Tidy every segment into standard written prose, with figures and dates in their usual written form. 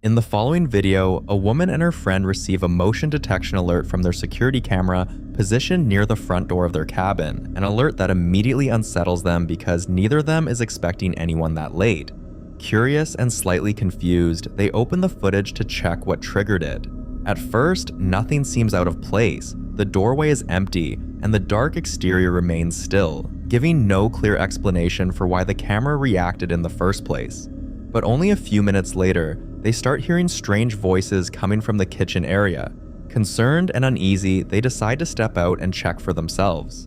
In the following video, a woman and her friend receive a motion detection alert from their security camera positioned near the front door of their cabin, an alert that immediately unsettles them because neither of them is expecting anyone that late. Curious and slightly confused, they open the footage to check what triggered it. At first, nothing seems out of place. The doorway is empty, and the dark exterior remains still, giving no clear explanation for why the camera reacted in the first place. But only a few minutes later, they start hearing strange voices coming from the kitchen area. Concerned and uneasy, they decide to step out and check for themselves.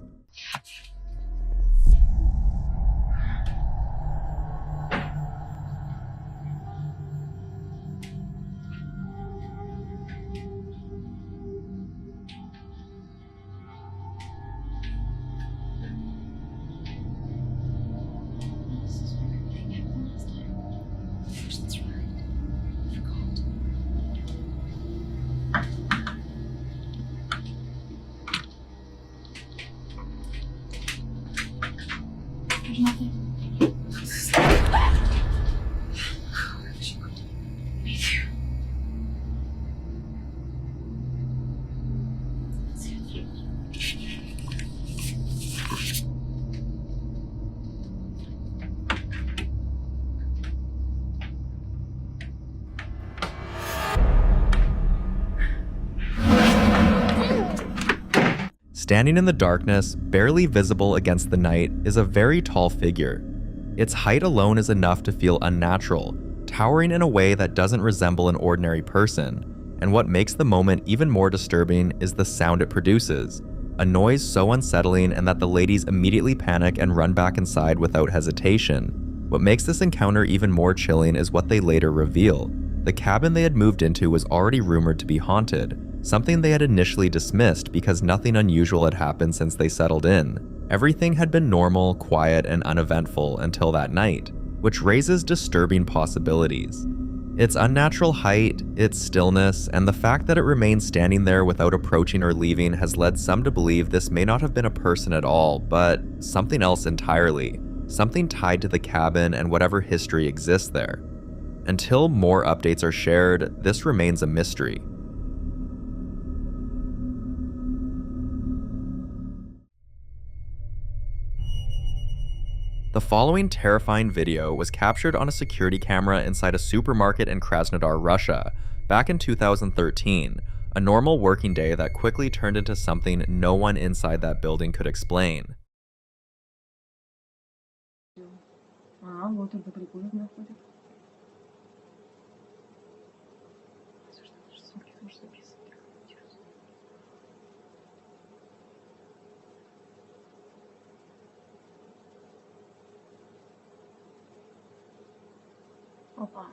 Standing in the darkness, barely visible against the night, is a very tall figure. Its height alone is enough to feel unnatural, towering in a way that doesn't resemble an ordinary person. And what makes the moment even more disturbing is the sound it produces, a noise so unsettling and that the ladies immediately panic and run back inside without hesitation. What makes this encounter even more chilling is what they later reveal. The cabin they had moved into was already rumored to be haunted, something they had initially dismissed because nothing unusual had happened since they settled in. Everything had been normal, quiet, and uneventful until that night, which raises disturbing possibilities. Its unnatural height, its stillness, and the fact that it remained standing there without approaching or leaving has led some to believe this may not have been a person at all, but something else entirely, something tied to the cabin and whatever history exists there. Until more updates are shared, this remains a mystery. The following terrifying video was captured on a security camera inside a supermarket in Krasnodar, Russia, back in 2013, a normal working day that quickly turned into something no one inside that building could explain. Опа.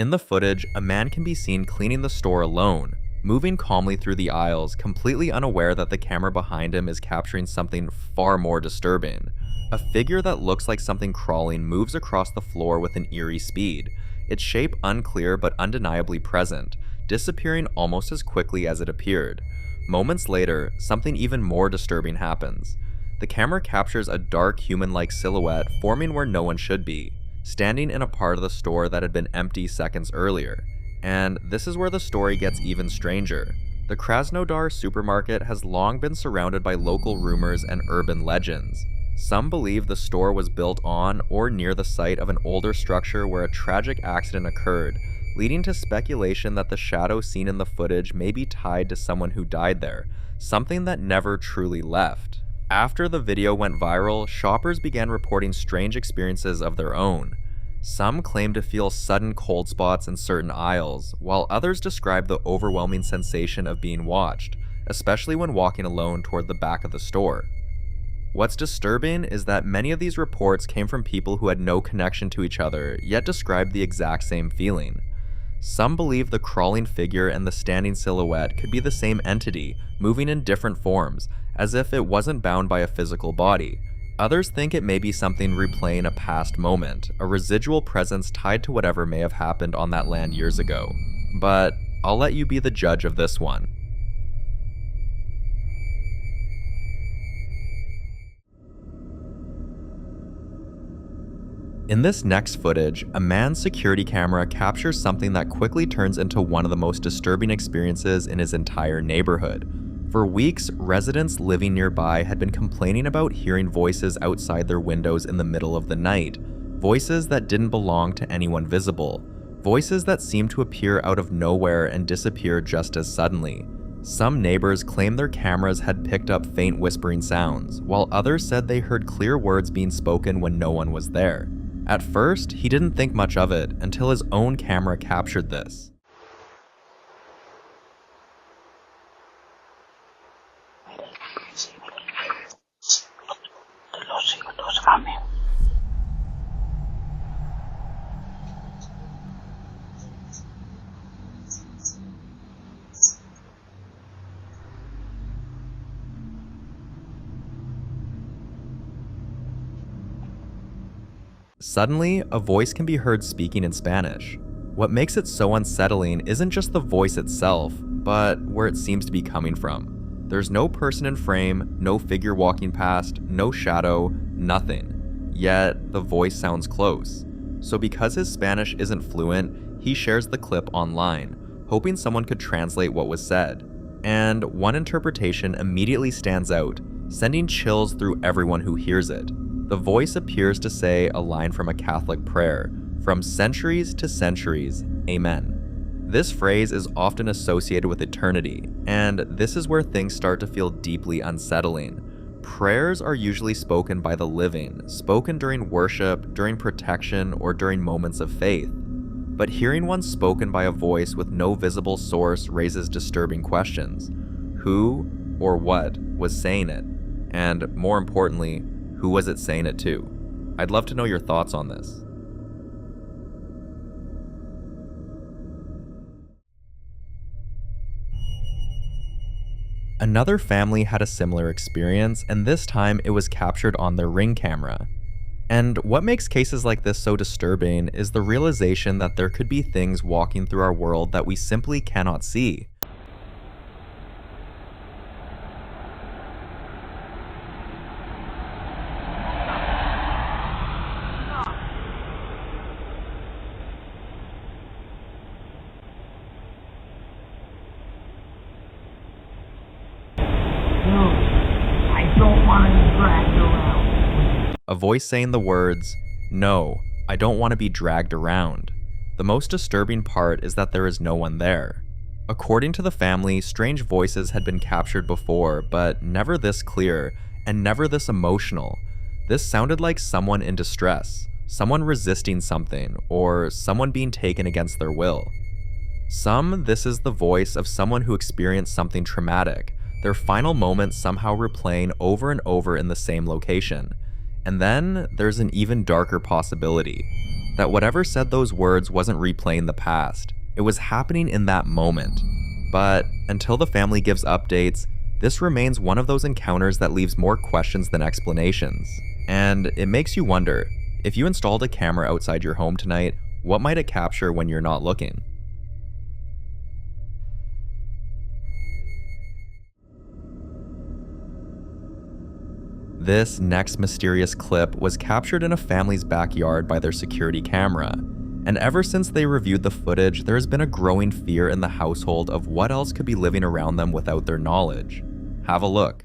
In the footage, a man can be seen cleaning the store alone, moving calmly through the aisles, completely unaware that the camera behind him is capturing something far more disturbing. A figure that looks like something crawling moves across the floor with an eerie speed, its shape unclear but undeniably present, disappearing almost as quickly as it appeared. Moments later, something even more disturbing happens. The camera captures a dark human-like silhouette forming where no one should be, standing in a part of the store that had been empty seconds earlier. And this is where the story gets even stranger. The Krasnodar supermarket has long been surrounded by local rumors and urban legends. Some believe the store was built on or near the site of an older structure where a tragic accident occurred, leading to speculation that the shadow seen in the footage may be tied to someone who died there, something that never truly left. After the video went viral, shoppers began reporting strange experiences of their own. Some claim to feel sudden cold spots in certain aisles, while others describe the overwhelming sensation of being watched, especially when walking alone toward the back of the store. What's disturbing is that many of these reports came from people who had no connection to each other, yet described the exact same feeling. Some believe the crawling figure and the standing silhouette could be the same entity, moving in different forms, as if it wasn't bound by a physical body. Others think it may be something replaying a past moment, a residual presence tied to whatever may have happened on that land years ago. But I'll let you be the judge of this one. In this next footage, a man's security camera captures something that quickly turns into one of the most disturbing experiences in his entire neighborhood. For weeks, residents living nearby had been complaining about hearing voices outside their windows in the middle of the night, voices that didn't belong to anyone visible, voices that seemed to appear out of nowhere and disappear just as suddenly. Some neighbors claimed their cameras had picked up faint whispering sounds, while others said they heard clear words being spoken when no one was there. At first, he didn't think much of it until his own camera captured this. Suddenly, a voice can be heard speaking in Spanish. What makes it so unsettling isn't just the voice itself, but where it seems to be coming from. There's no person in frame, no figure walking past, no shadow, nothing. Yet, the voice sounds close. So because his Spanish isn't fluent, he shares the clip online, hoping someone could translate what was said. And one interpretation immediately stands out, sending chills through everyone who hears it. The voice appears to say a line from a Catholic prayer, "From centuries to centuries, Amen." This phrase is often associated with eternity, and this is where things start to feel deeply unsettling. Prayers are usually spoken by the living, spoken during worship, during protection, or during moments of faith. But hearing one spoken by a voice with no visible source raises disturbing questions. Who or what was saying it? And more importantly, who was it saying it to? I'd love to know your thoughts on this. Another family had a similar experience, and this time it was captured on their Ring camera. And what makes cases like this so disturbing is the realization that there could be things walking through our world that we simply cannot see. A voice saying the words, "No, I don't want to be dragged around." The most disturbing part is that there is no one there. According to the family, strange voices had been captured before, but never this clear, and never this emotional. This sounded like someone in distress, someone resisting something, or someone being taken against their will. This is the voice of someone who experienced something traumatic, their final moments somehow replaying over and over in the same location. And then there's an even darker possibility, that whatever said those words wasn't replaying the past, it was happening in that moment. But until the family gives updates, this remains one of those encounters that leaves more questions than explanations. And it makes you wonder, if you installed a camera outside your home tonight, what might it capture when you're not looking? This next mysterious clip was captured in a family's backyard by their security camera. And ever since they reviewed the footage, there has been a growing fear in the household of what else could be living around them without their knowledge. Have a look.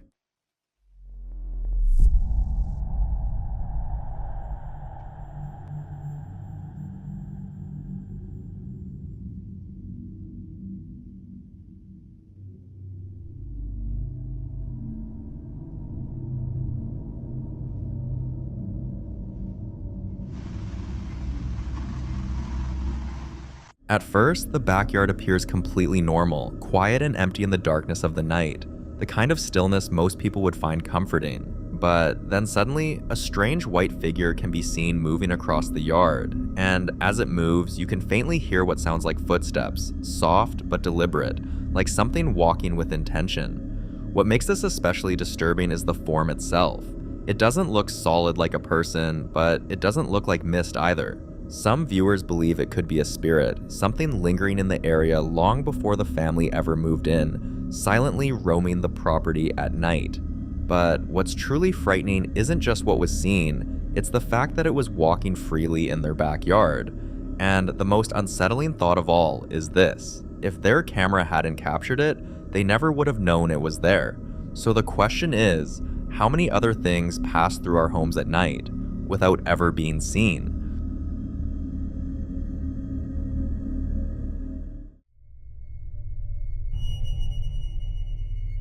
At first, the backyard appears completely normal, quiet and empty in the darkness of the night, the kind of stillness most people would find comforting. But then suddenly, a strange white figure can be seen moving across the yard, and as it moves, you can faintly hear what sounds like footsteps, soft but deliberate, like something walking with intention. What makes this especially disturbing is the form itself. It doesn't look solid like a person, but it doesn't look like mist either. Some viewers believe it could be a spirit, something lingering in the area long before the family ever moved in, silently roaming the property at night. But what's truly frightening isn't just what was seen, it's the fact that it was walking freely in their backyard. And the most unsettling thought of all is this: if their camera hadn't captured it, they never would have known it was there. So the question is, how many other things pass through our homes at night without ever being seen?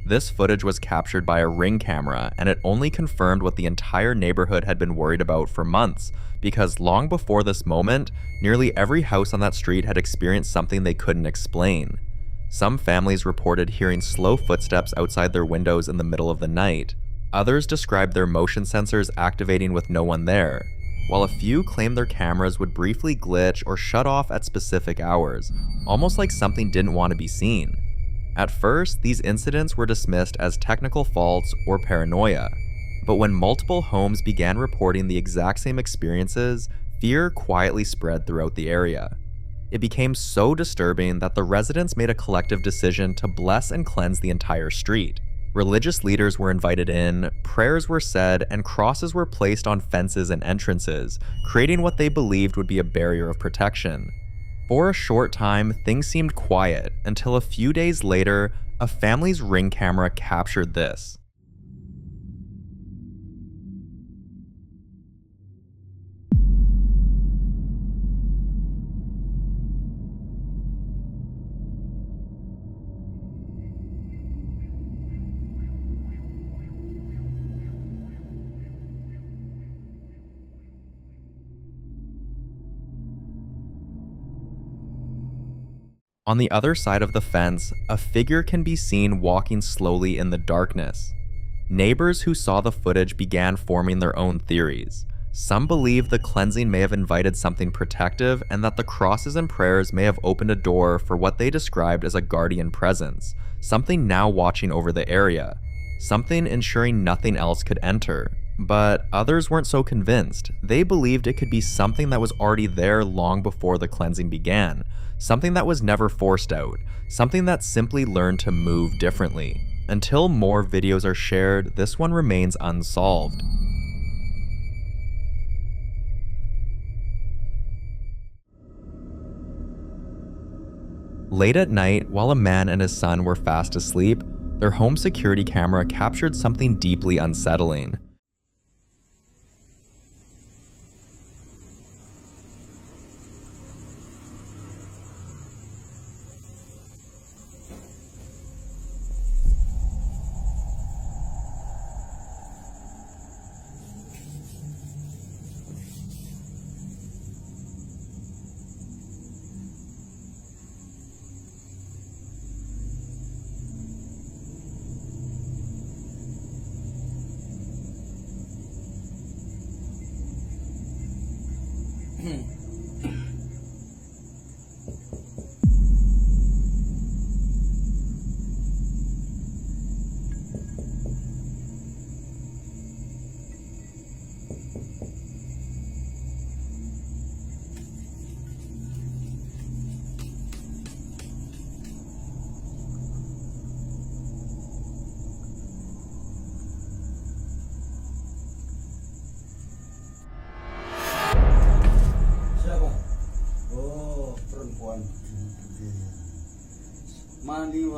This footage was captured by a Ring camera, and it only confirmed what the entire neighborhood had been worried about for months, because long before this moment, nearly every house on that street had experienced something they couldn't explain. Some families reported hearing slow footsteps outside their windows in the middle of the night. Others described their motion sensors activating with no one there, while a few claimed their cameras would briefly glitch or shut off at specific hours, almost like something didn't want to be seen. At first, these incidents were dismissed as technical faults or paranoia, but when multiple homes began reporting the exact same experiences, fear quietly spread throughout the area. It became so disturbing that the residents made a collective decision to bless and cleanse the entire street. Religious leaders were invited in, prayers were said, and crosses were placed on fences and entrances, creating what they believed would be a barrier of protection. For a short time, things seemed quiet until a few days later, a family's Ring camera captured this. On the other side of the fence, a figure can be seen walking slowly in the darkness. Neighbors who saw the footage began forming their own theories. Some believe the cleansing may have invited something protective, and that the crosses and prayers may have opened a door for what they described as a guardian presence, something now watching over the area, something ensuring nothing else could enter. But others weren't so convinced. They believed it could be something that was already there long before the cleansing began, something that was never forced out, something that simply learned to move differently. Until more videos are shared, this one remains unsolved. Late at night, while a man and his son were fast asleep, their home security camera captured something deeply unsettling.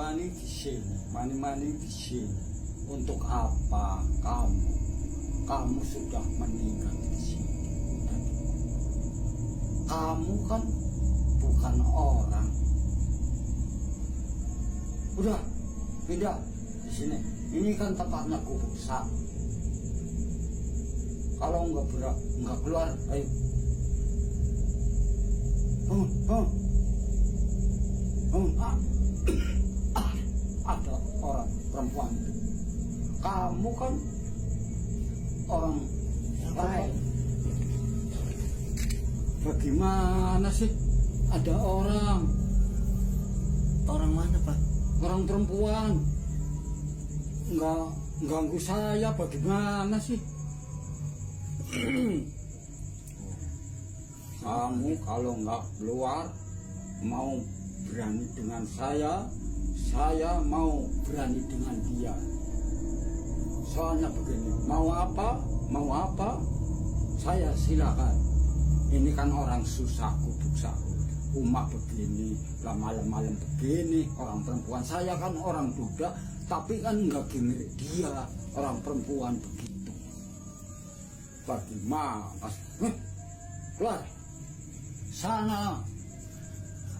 mani-mani di sini. Untuk apa kamu? Kamu sudah meninggal di sini. Kamu kan bukan orang. Udah, beda di sini. Ini kan tempatnya kubuk sak. Kalau nggak keluar, ayo. Ada orang perempuan. Kamu kan orang lain. Bagaimana sih? Ada orang. Orang mana, Pak? Orang perempuan. Nggak ganggu saya, bagaimana sih? Kamu kalau nggak keluar, mau berani dengan saya mau berani dengan dia. Soalnya begini, mau apa, saya silakan. Ini kan orang susah, kubuk sahur, umat begini, malam-malam begini, orang perempuan. Saya kan orang Buddha, tapi kan nggak gini dia, orang perempuan begitu. Bagaimana? Keluar sana.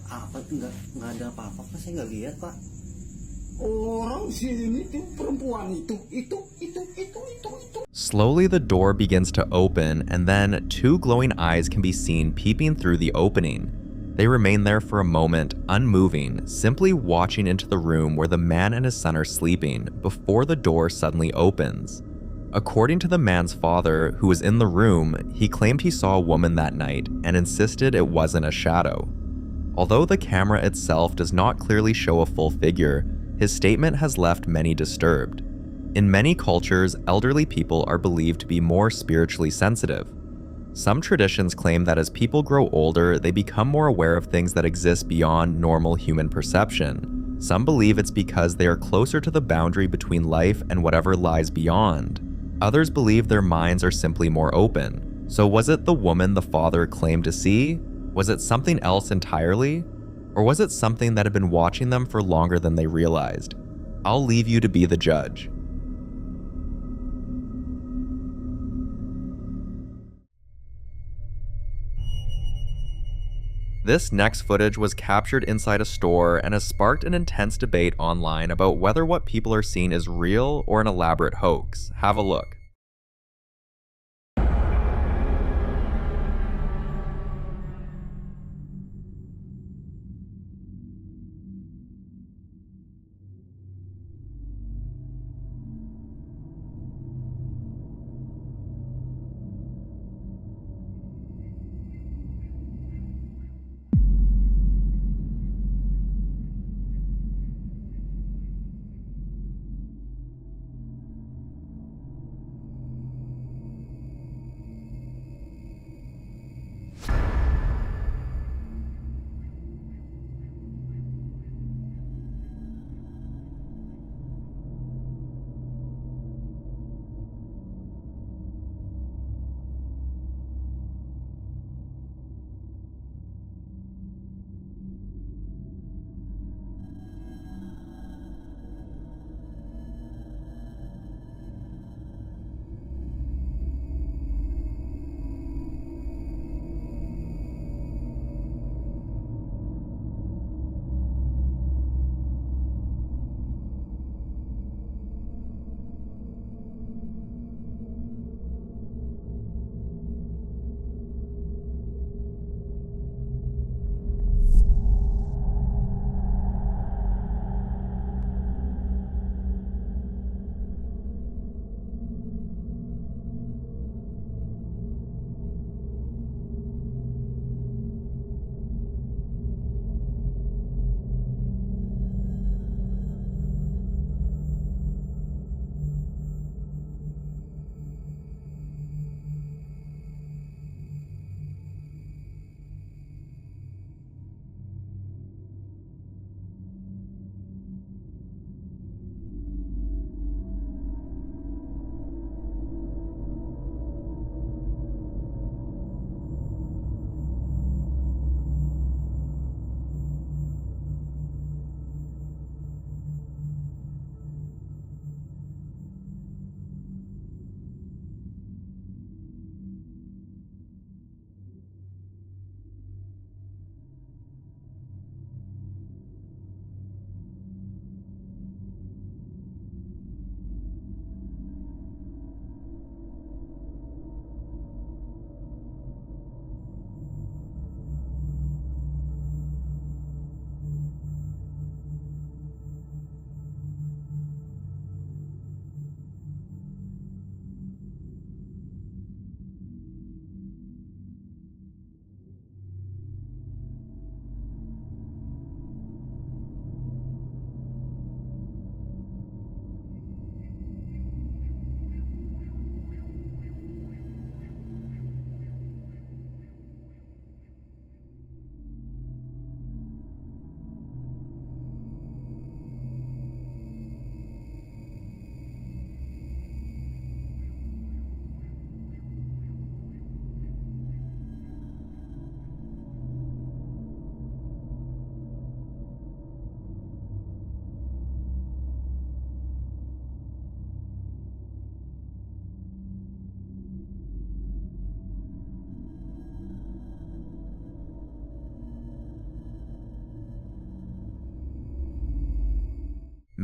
Apa itu nggak ada apa-apa, Pak? Saya nggak lihat, Pak. Orang sini tuh perempuan itu. Slowly the door begins to open, and then two glowing eyes can be seen peeping through the opening. They remain there for a moment, unmoving, simply watching into the room where the man and his son are sleeping before the door suddenly opens. According to the man's father, who was in the room, he claimed he saw a woman that night and insisted it wasn't a shadow. Although the camera itself does not clearly show a full figure, his statement has left many disturbed. In many cultures, elderly people are believed to be more spiritually sensitive. Some traditions claim that as people grow older, they become more aware of things that exist beyond normal human perception. Some believe it's because they are closer to the boundary between life and whatever lies beyond. Others believe their minds are simply more open. So was it the woman the father claimed to see? Was it something else entirely? Or was it something that had been watching them for longer than they realized? I'll leave you to be the judge. This next footage was captured inside a store and has sparked an intense debate online about whether what people are seeing is real or an elaborate hoax. Have a look.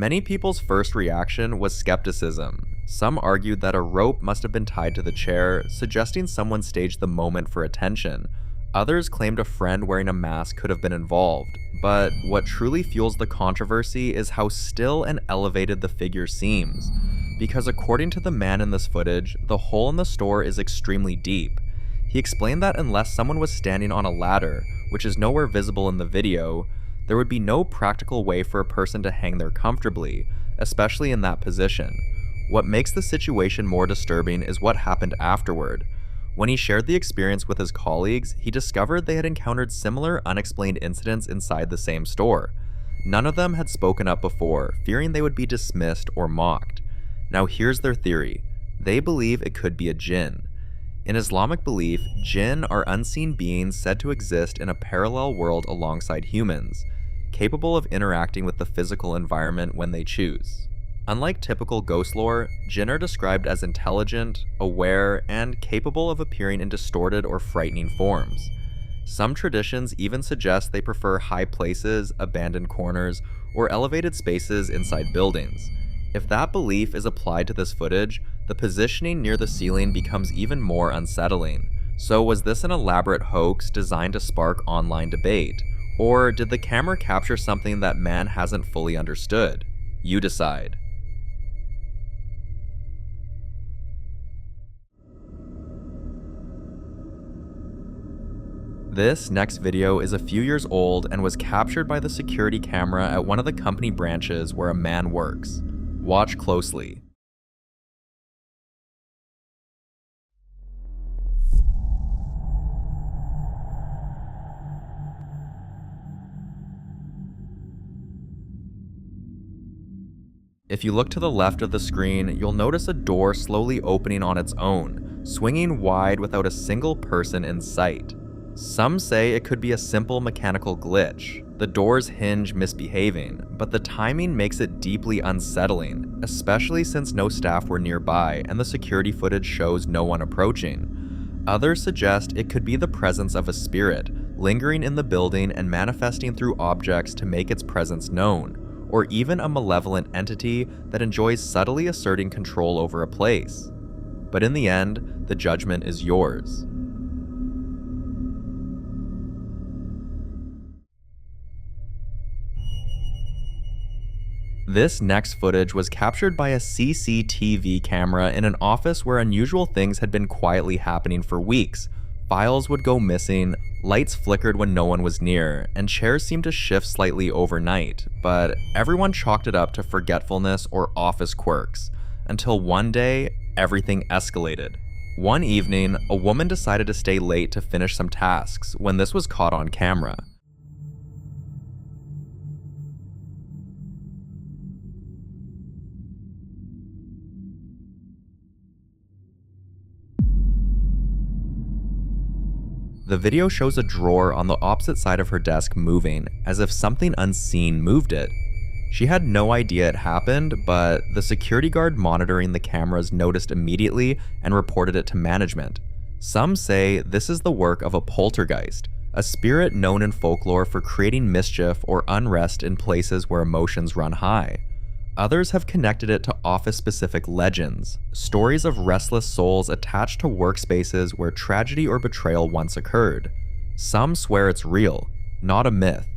Many people's first reaction was skepticism. Some argued that a rope must have been tied to the chair, suggesting someone staged the moment for attention. Others claimed a friend wearing a mask could have been involved. But what truly fuels the controversy is how still and elevated the figure seems. Because according to the man in this footage, the hole in the store is extremely deep. He explained that unless someone was standing on a ladder, which is nowhere visible in the video, there would be no practical way for a person to hang there comfortably, especially in that position. What makes the situation more disturbing is what happened afterward. When he shared the experience with his colleagues, he discovered they had encountered similar unexplained incidents inside the same store. None of them had spoken up before, fearing they would be dismissed or mocked. Now here's their theory. They believe it could be a jinn. In Islamic belief, jinn are unseen beings said to exist in a parallel world alongside humans, capable of interacting with the physical environment when they choose. Unlike typical ghost lore, jinn are described as intelligent, aware, and capable of appearing in distorted or frightening forms. Some traditions even suggest they prefer high places, abandoned corners, or elevated spaces inside buildings. If that belief is applied to this footage, the positioning near the ceiling becomes even more unsettling. So was this an elaborate hoax designed to spark online debate? Or did the camera capture something that man hasn't fully understood? You decide. This next video is a few years old and was captured by the security camera at one of the company branches where a man works. Watch closely. If you look to the left of the screen, you'll notice a door slowly opening on its own, swinging wide without a single person in sight. Some say it could be a simple mechanical glitch, the door's hinge misbehaving, but the timing makes it deeply unsettling, especially since no staff were nearby and the security footage shows no one approaching. Others suggest it could be the presence of a spirit, lingering in the building and manifesting through objects to make its presence known, or even a malevolent entity that enjoys subtly asserting control over a place. But in the end, the judgment is yours. This next footage was captured by a CCTV camera in an office where unusual things had been quietly happening for weeks. Files would go missing, lights flickered when no one was near, and chairs seemed to shift slightly overnight, but everyone chalked it up to forgetfulness or office quirks, until one day, everything escalated. One evening, a woman decided to stay late to finish some tasks when this was caught on camera. The video shows a drawer on the opposite side of her desk moving, as if something unseen moved it. She had no idea it happened, but the security guard monitoring the cameras noticed immediately and reported it to management. Some say this is the work of a poltergeist, a spirit known in folklore for creating mischief or unrest in places where emotions run high. Others have connected it to office-specific legends, stories of restless souls attached to workspaces where tragedy or betrayal once occurred. Some swear it's real, not a myth,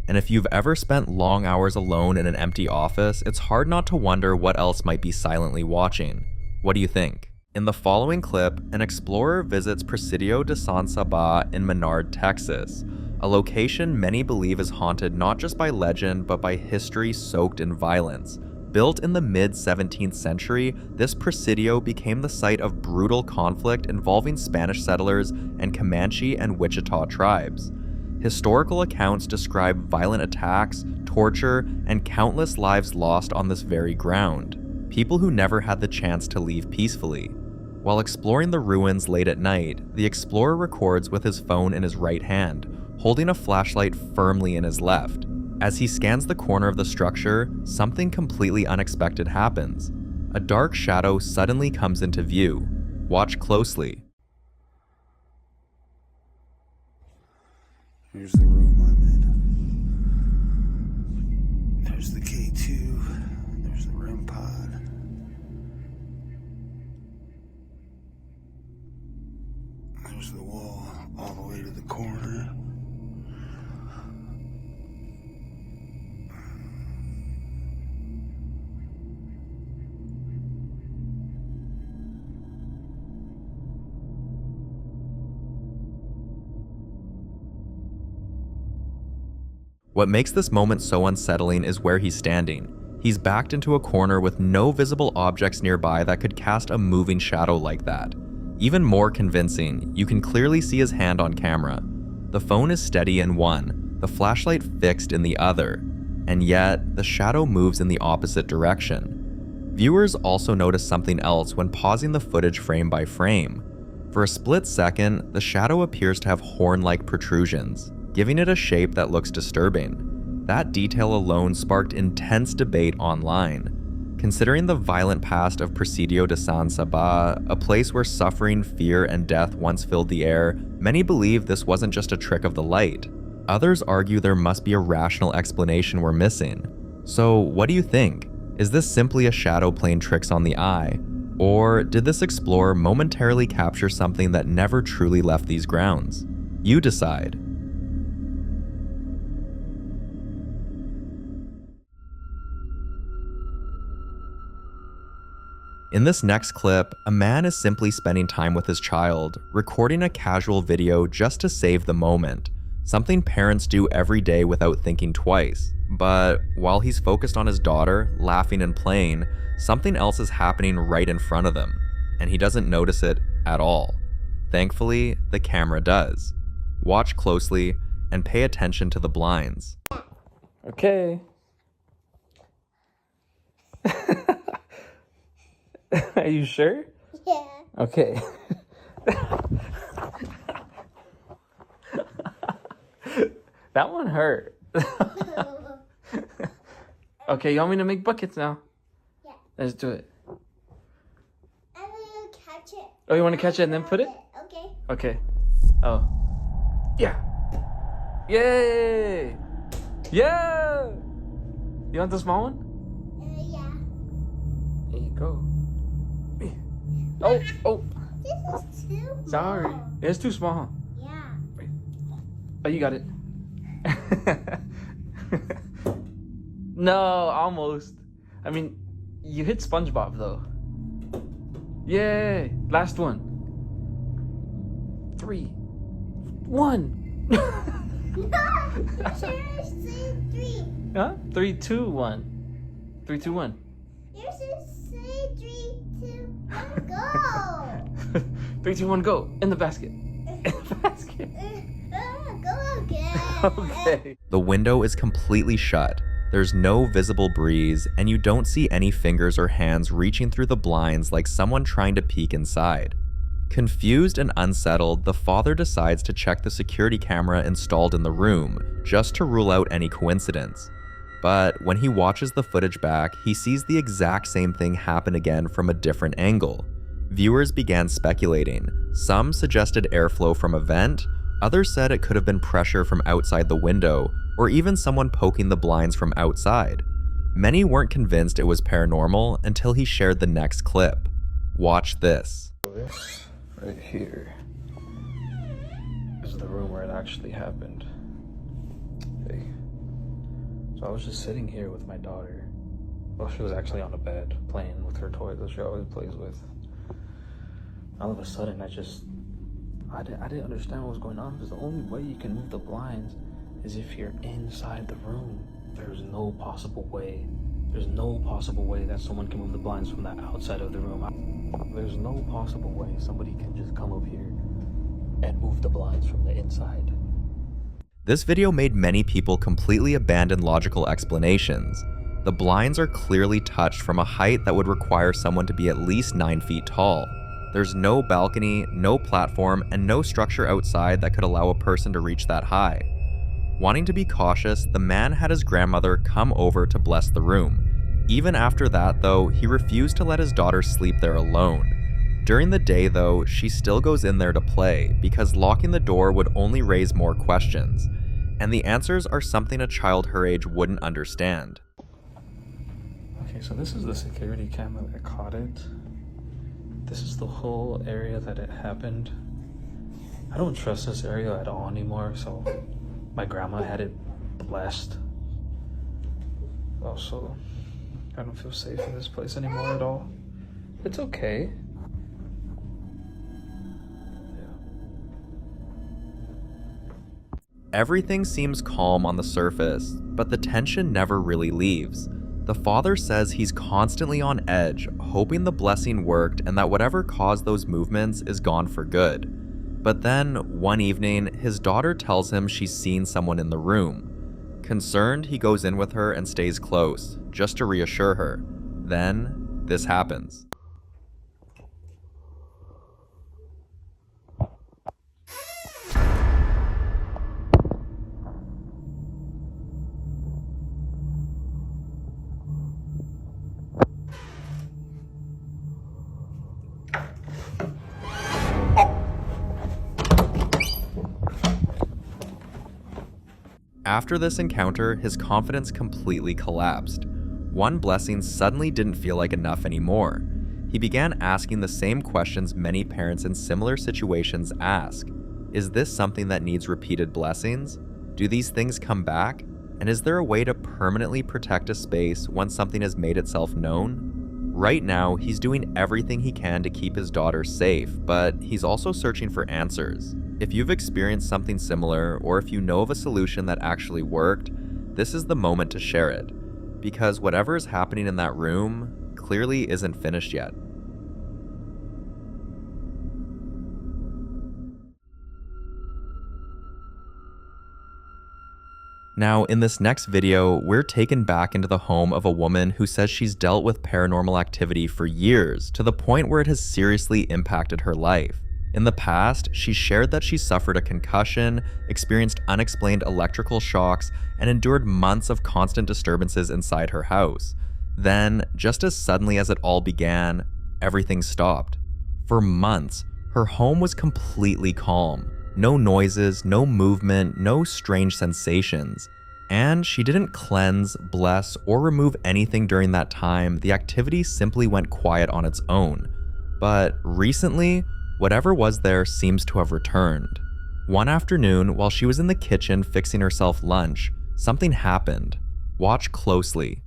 and if you've ever spent long hours alone in an empty office, it's hard not to wonder what else might be silently watching. What do you think? In the following clip, an explorer visits Presidio de San Saba in Menard, Texas, a location many believe is haunted not just by legend but by history soaked in violence. Built in the mid-17th century, this Presidio became the site of brutal conflict involving Spanish settlers and Comanche and Wichita tribes. Historical accounts describe violent attacks, torture, and countless lives lost on this very ground. People who never had the chance to leave peacefully. While exploring the ruins late at night, the explorer records with his phone in his right hand, holding a flashlight firmly in his left. As he scans the corner of the structure, something completely unexpected happens. A dark shadow suddenly comes into view. Watch closely. Here's the room I'm in. There's the K2. across the wall all the way to the corner. What makes this moment so unsettling is where he's standing. He's backed into a corner with no visible objects nearby that could cast a moving shadow like that. Even more convincing, you can clearly see his hand on camera. The phone is steady in one, the flashlight fixed in the other, and yet the shadow moves in the opposite direction. Viewers also notice something else when pausing the footage frame by frame. For a split second, the shadow appears to have horn-like protrusions, giving it a shape that looks disturbing. That detail alone sparked intense debate online. Considering the violent past of Presidio de San Saba, a place where suffering, fear, and death once filled the air, many believe this wasn't just a trick of the light. Others argue there must be a rational explanation we're missing. So what do you think? Is this simply a shadow playing tricks on the eye? Or did this explorer momentarily capture something that never truly left these grounds? You decide. In this next clip, a man is simply spending time with his child, recording a casual video just to save the moment, something parents do every day without thinking twice. But while he's focused on his daughter, laughing and playing, something else is happening right in front of him, and he doesn't notice it at all. Thankfully, the camera does. Watch closely and pay attention to the blinds. Okay. Are you sure? Yeah. Okay. That one hurt. Okay, you want me to make buckets now? Yeah. Let's do it. I'm gonna catch it. Oh, you want to catch it and then put it? Okay. Okay. Oh. Yeah. Yay! Yeah! You want the small one? Yeah. There you go. Oh, oh. This is too Sorry. small. It's too small. Yeah. Oh, you got it. No, almost. I mean, you hit SpongeBob though. Yay! Last one. 3, 1. Seriously, 3. Huh? 3, 2, 1. 3, 2, 1. You should say 3, 2, 1, go. 3, 2, 1, go. In the basket. In the basket. Go again. Okay. The window is completely shut. There's no visible breeze, and you don't see any fingers or hands reaching through the blinds like someone trying to peek inside. Confused and unsettled, the father decides to check the security camera installed in the room, just to rule out any coincidence. But when he watches the footage back, he sees the exact same thing happen again from a different angle. Viewers began speculating. Some suggested airflow from a vent, others said it could have been pressure from outside the window, or even someone poking the blinds from outside. Many weren't convinced it was paranormal until he shared the next clip. Watch this. This right here is the room where it actually happened. Okay. So I was just sitting here with my daughter. Well, she was actually on the bed playing with her toys that she always plays with. All of a sudden, I didn't understand what was going on, because the only way you can move the blinds is if you're inside the room. There's no possible way. There's no possible way that someone can move the blinds from the outside of the room. There's no possible way somebody can just come up here and move the blinds from the inside. This video made many people completely abandon logical explanations. The blinds are clearly touched from a height that would require someone to be at least 9 feet tall. There's no balcony, no platform, and no structure outside that could allow a person to reach that high. Wanting to be cautious, the man had his grandmother come over to bless the room. Even after that, though, he refused to let his daughter sleep there alone. During the day, though, she still goes in there to play, because locking the door would only raise more questions. And the answers are something a child her age wouldn't understand. Okay, so this is the security camera that caught it. This is the whole area that it happened. I don't trust this area at all anymore, so my grandma had it blessed. Also, I don't feel safe in this place anymore at all. It's okay. Everything seems calm on the surface, but the tension never really leaves. The father says he's constantly on edge, hoping the blessing worked and that whatever caused those movements is gone for good. But then, one evening, his daughter tells him she's seen someone in the room. Concerned, he goes in with her and stays close, just to reassure her. Then, this happens. After this encounter, his confidence completely collapsed. One blessing suddenly didn't feel like enough anymore. He began asking the same questions many parents in similar situations ask. Is this something that needs repeated blessings? Do these things come back? And is there a way to permanently protect a space once something has made itself known? Right now, he's doing everything he can to keep his daughter safe, but he's also searching for answers. If you've experienced something similar, or if you know of a solution that actually worked, this is the moment to share it. Because whatever is happening in that room clearly isn't finished yet. Now, in this next video, we're taken back into the home of a woman who says she's dealt with paranormal activity for years, to the point where it has seriously impacted her life. In the past, she shared that she suffered a concussion, experienced unexplained electrical shocks, and endured months of constant disturbances inside her house. Then, just as suddenly as it all began, everything stopped. For months, her home was completely calm. No noises, no movement, no strange sensations. And she didn't cleanse, bless, or remove anything during that time. The activity simply went quiet on its own. But recently, whatever was there seems to have returned. One afternoon, while she was in the kitchen fixing herself lunch, something happened. Watch closely.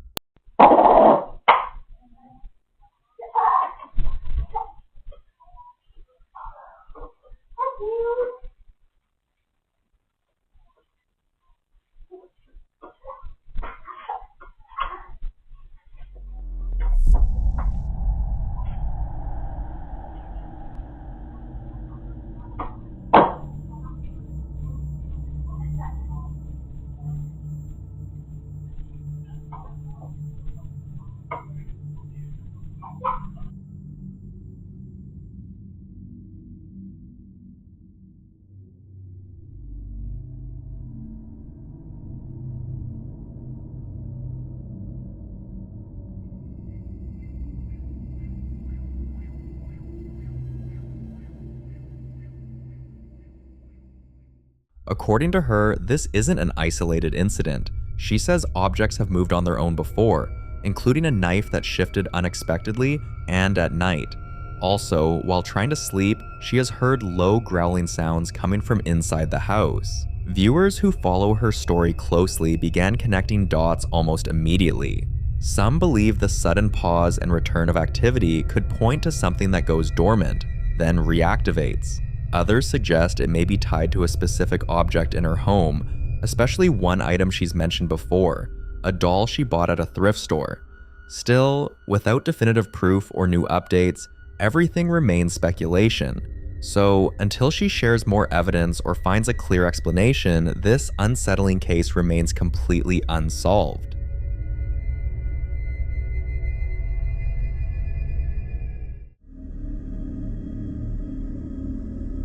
According to her, this isn't an isolated incident. She says objects have moved on their own before, including a knife that shifted unexpectedly and at night. Also, while trying to sleep, she has heard low growling sounds coming from inside the house. Viewers who follow her story closely began connecting dots almost immediately. Some believe the sudden pause and return of activity could point to something that goes dormant, then reactivates. Others suggest it may be tied to a specific object in her home, especially one item she's mentioned before, a doll she bought at a thrift store. Still, without definitive proof or new updates, everything remains speculation. So, until she shares more evidence or finds a clear explanation, this unsettling case remains completely unsolved.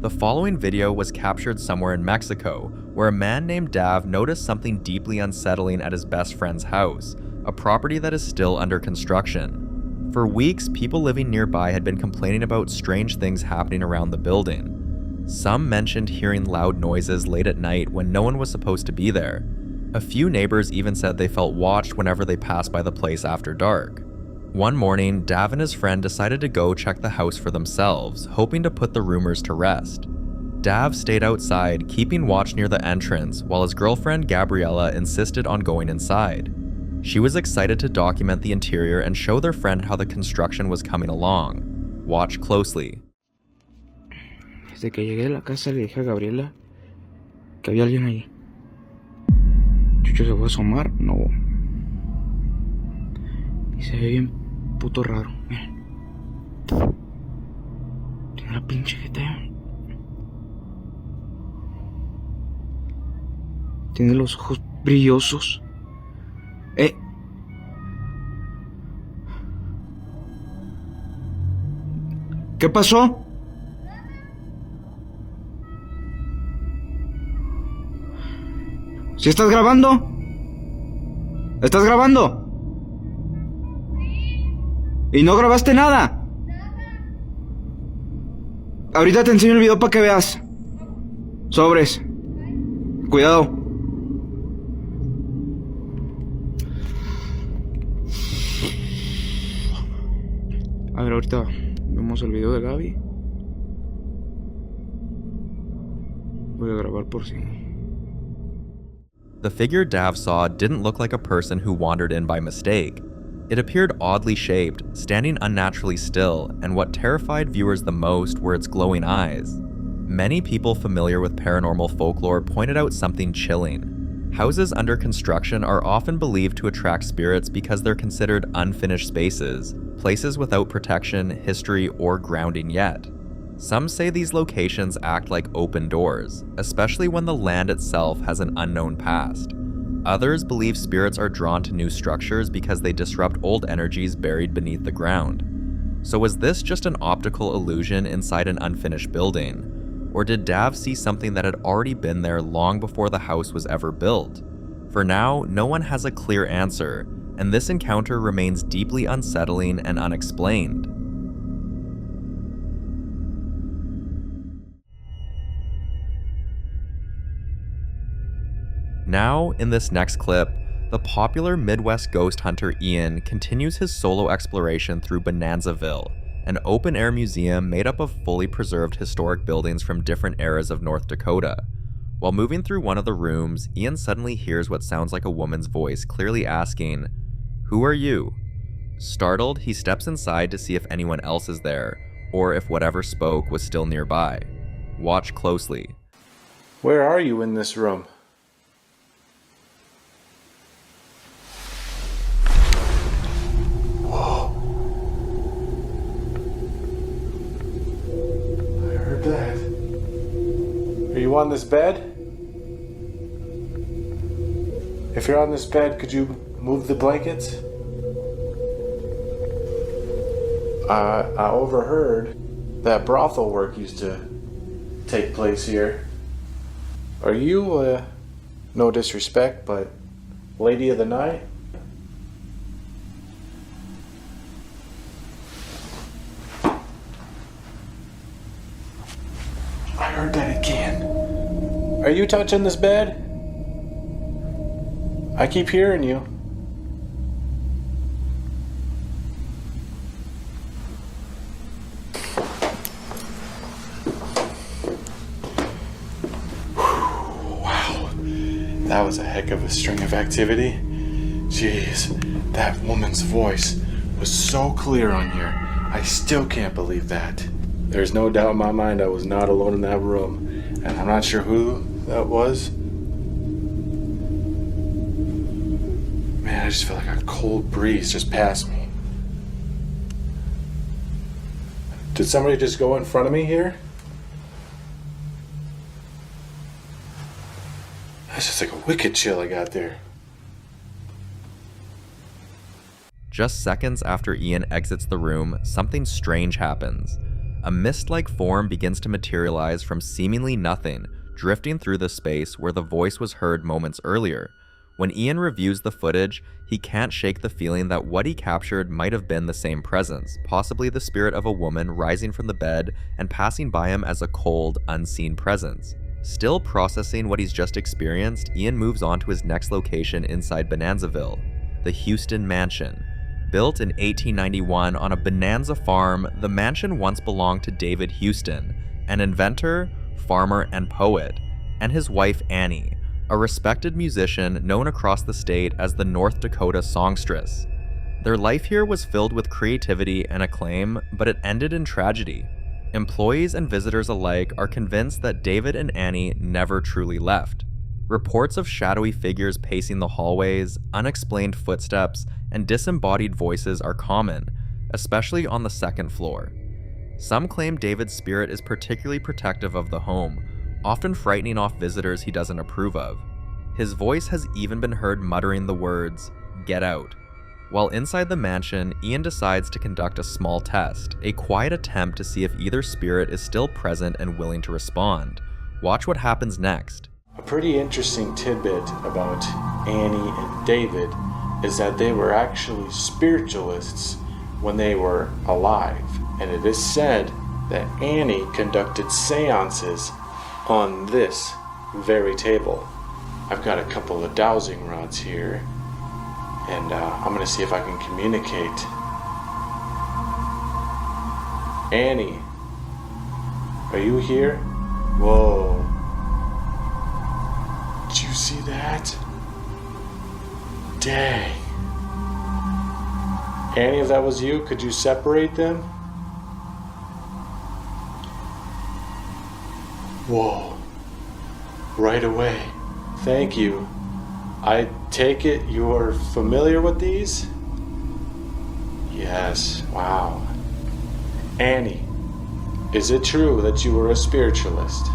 The following video was captured somewhere in Mexico, where a man named Dav noticed something deeply unsettling at his best friend's house, a property that is still under construction. For weeks, people living nearby had been complaining about strange things happening around the building. Some mentioned hearing loud noises late at night when no one was supposed to be there. A few neighbors even said they felt watched whenever they passed by the place after dark. One morning, Dav and his friend decided to go check the house for themselves, hoping to put the rumors to rest. Dav stayed outside, keeping watch near the entrance, while his girlfriend Gabriella insisted on going inside. She was excited to document the interior and show their friend how the construction was coming along. Watch closely. Desde que llegué a la casa le dije a Gabriela que había alguien ahí. Chucho se fue a asomar, no. Y se ve bien puto raro, miren. Tiene la pinche jeta. Tiene los ojos brillosos. ¿Qué pasó? ¿Sí estás grabando? ¿Estás grabando? ¿Y no grabaste nada? Ahorita te enseño el video para que veas. Sobres. Cuidado. A ver, ahorita vemos el video de Gaby. Voy a grabar por si. The figure Dav saw didn't look like a person who wandered in by mistake. It appeared oddly shaped, standing unnaturally still, and what terrified viewers the most were its glowing eyes. Many people familiar with paranormal folklore pointed out something chilling. Houses under construction are often believed to attract spirits because they're considered unfinished spaces, places without protection, history, or grounding yet. Some say these locations act like open doors, especially when the land itself has an unknown past. Others believe spirits are drawn to new structures because they disrupt old energies buried beneath the ground. So was this just an optical illusion inside an unfinished building? Or did Dav see something that had already been there long before the house was ever built? For now, no one has a clear answer, and this encounter remains deeply unsettling and unexplained. Now, in this next clip, the popular Midwest ghost hunter Ian continues his solo exploration through Bonanzaville, an open-air museum made up of fully preserved historic buildings from different eras of North Dakota. While moving through one of the rooms, Ian suddenly hears what sounds like a woman's voice clearly asking, "Who are you?" Startled, he steps inside to see if anyone else is there, or if whatever spoke was still nearby. Watch closely. Where are you in this room? That. Are you on this bed? If you're on this bed, could you move the blankets? I overheard that brothel work used to take place here. Are you, no disrespect, but lady of the night? I heard that again. Are you touching this bed? I keep hearing you. Wow. That was a heck of a string of activity. Jeez, that woman's voice was so clear on here. I still can't believe that. There's no doubt in my mind I was not alone in that room, and I'm not sure who that was. Man, I just feel like a cold breeze just passed me. Did somebody just go in front of me here? That's just like a wicked chill I got there. Just seconds after Ian exits the room, something strange happens. A mist-like form begins to materialize from seemingly nothing, drifting through the space where the voice was heard moments earlier. When Ian reviews the footage, he can't shake the feeling that what he captured might have been the same presence, possibly the spirit of a woman rising from the bed and passing by him as a cold, unseen presence. Still processing what he's just experienced, Ian moves on to his next location inside Bonanzaville, the Houston Mansion. Built in 1891 on a bonanza farm, the mansion once belonged to David Houston, an inventor, farmer, and poet, and his wife Annie, a respected musician known across the state as the North Dakota songstress. Their life here was filled with creativity and acclaim, but it ended in tragedy. Employees and visitors alike are convinced that David and Annie never truly left. Reports of shadowy figures pacing the hallways, unexplained footsteps, and disembodied voices are common, especially on the second floor. Some claim David's spirit is particularly protective of the home, often frightening off visitors he doesn't approve of. His voice has even been heard muttering the words, "Get out." While inside the mansion, Ian decides to conduct a small test, a quiet attempt to see if either spirit is still present and willing to respond. Watch what happens next. A pretty interesting tidbit about Annie and David is that they were actually spiritualists when they were alive, and it is said that Annie conducted seances on this very table. I've got a couple of dowsing rods here, and I'm gonna see if I can communicate. Annie, are you here? Whoa. Did you see that? Dang. Annie, if that was you, could you separate them? Whoa. Right away. Thank you. I take it you're familiar with these? Yes. Wow. Annie, is it true that you were a spiritualist?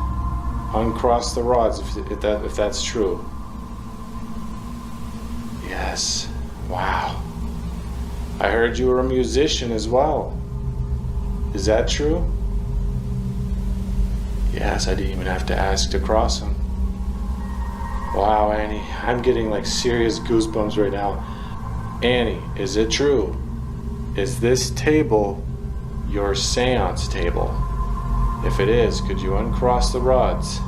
Uncross the rods if that's true. Yes. Wow. I heard you were a musician as well. Is that true? Yes, I didn't even have to ask to cross them. Wow, Annie, I'm getting like serious goosebumps right now. Annie, is it true? Is this table your seance table? If it is, could you uncross the rods?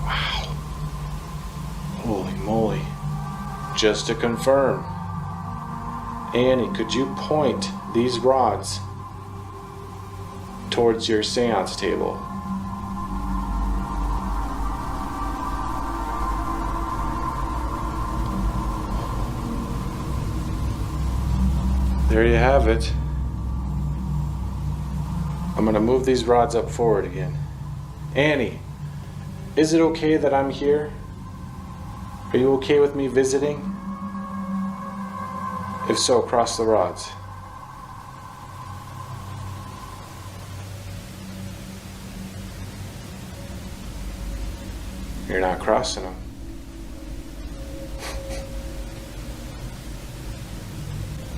Wow. Holy moly. Just to confirm, Annie, could you point these rods towards your seance table? There you have it. I'm gonna move these rods up forward again. Annie, is it okay that I'm here? Are you okay with me visiting? If so, cross the rods. You're not crossing them.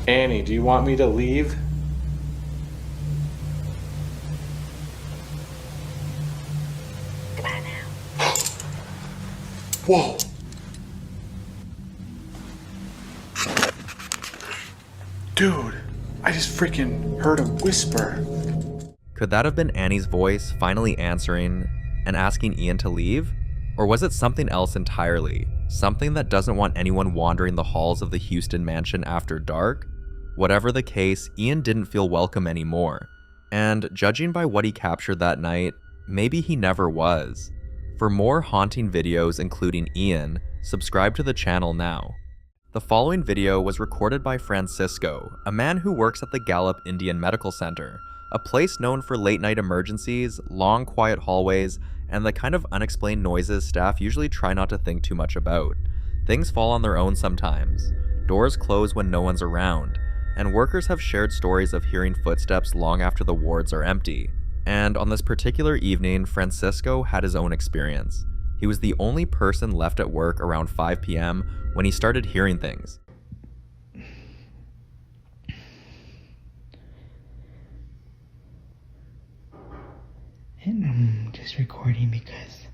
Annie, do you want me to leave? Whoa! Dude, I just freaking heard a whisper. Could that have been Annie's voice finally answering and asking Ian to leave? Or was it something else entirely? Something that doesn't want anyone wandering the halls of the Houston mansion after dark? Whatever the case, Ian didn't feel welcome anymore. And judging by what he captured that night, maybe he never was. For more haunting videos including Ian, subscribe to the channel now. The following video was recorded by Francisco, a man who works at the Gallup Indian Medical Center, a place known for late-night emergencies, long quiet hallways, and the kind of unexplained noises staff usually try not to think too much about. Things fall on their own sometimes. Doors close when no one's around, and workers have shared stories of hearing footsteps long after the wards are empty. And on this particular evening, Francisco had his own experience. He was the only person left at work around 5 p.m. when he started hearing things. And I'm just recording because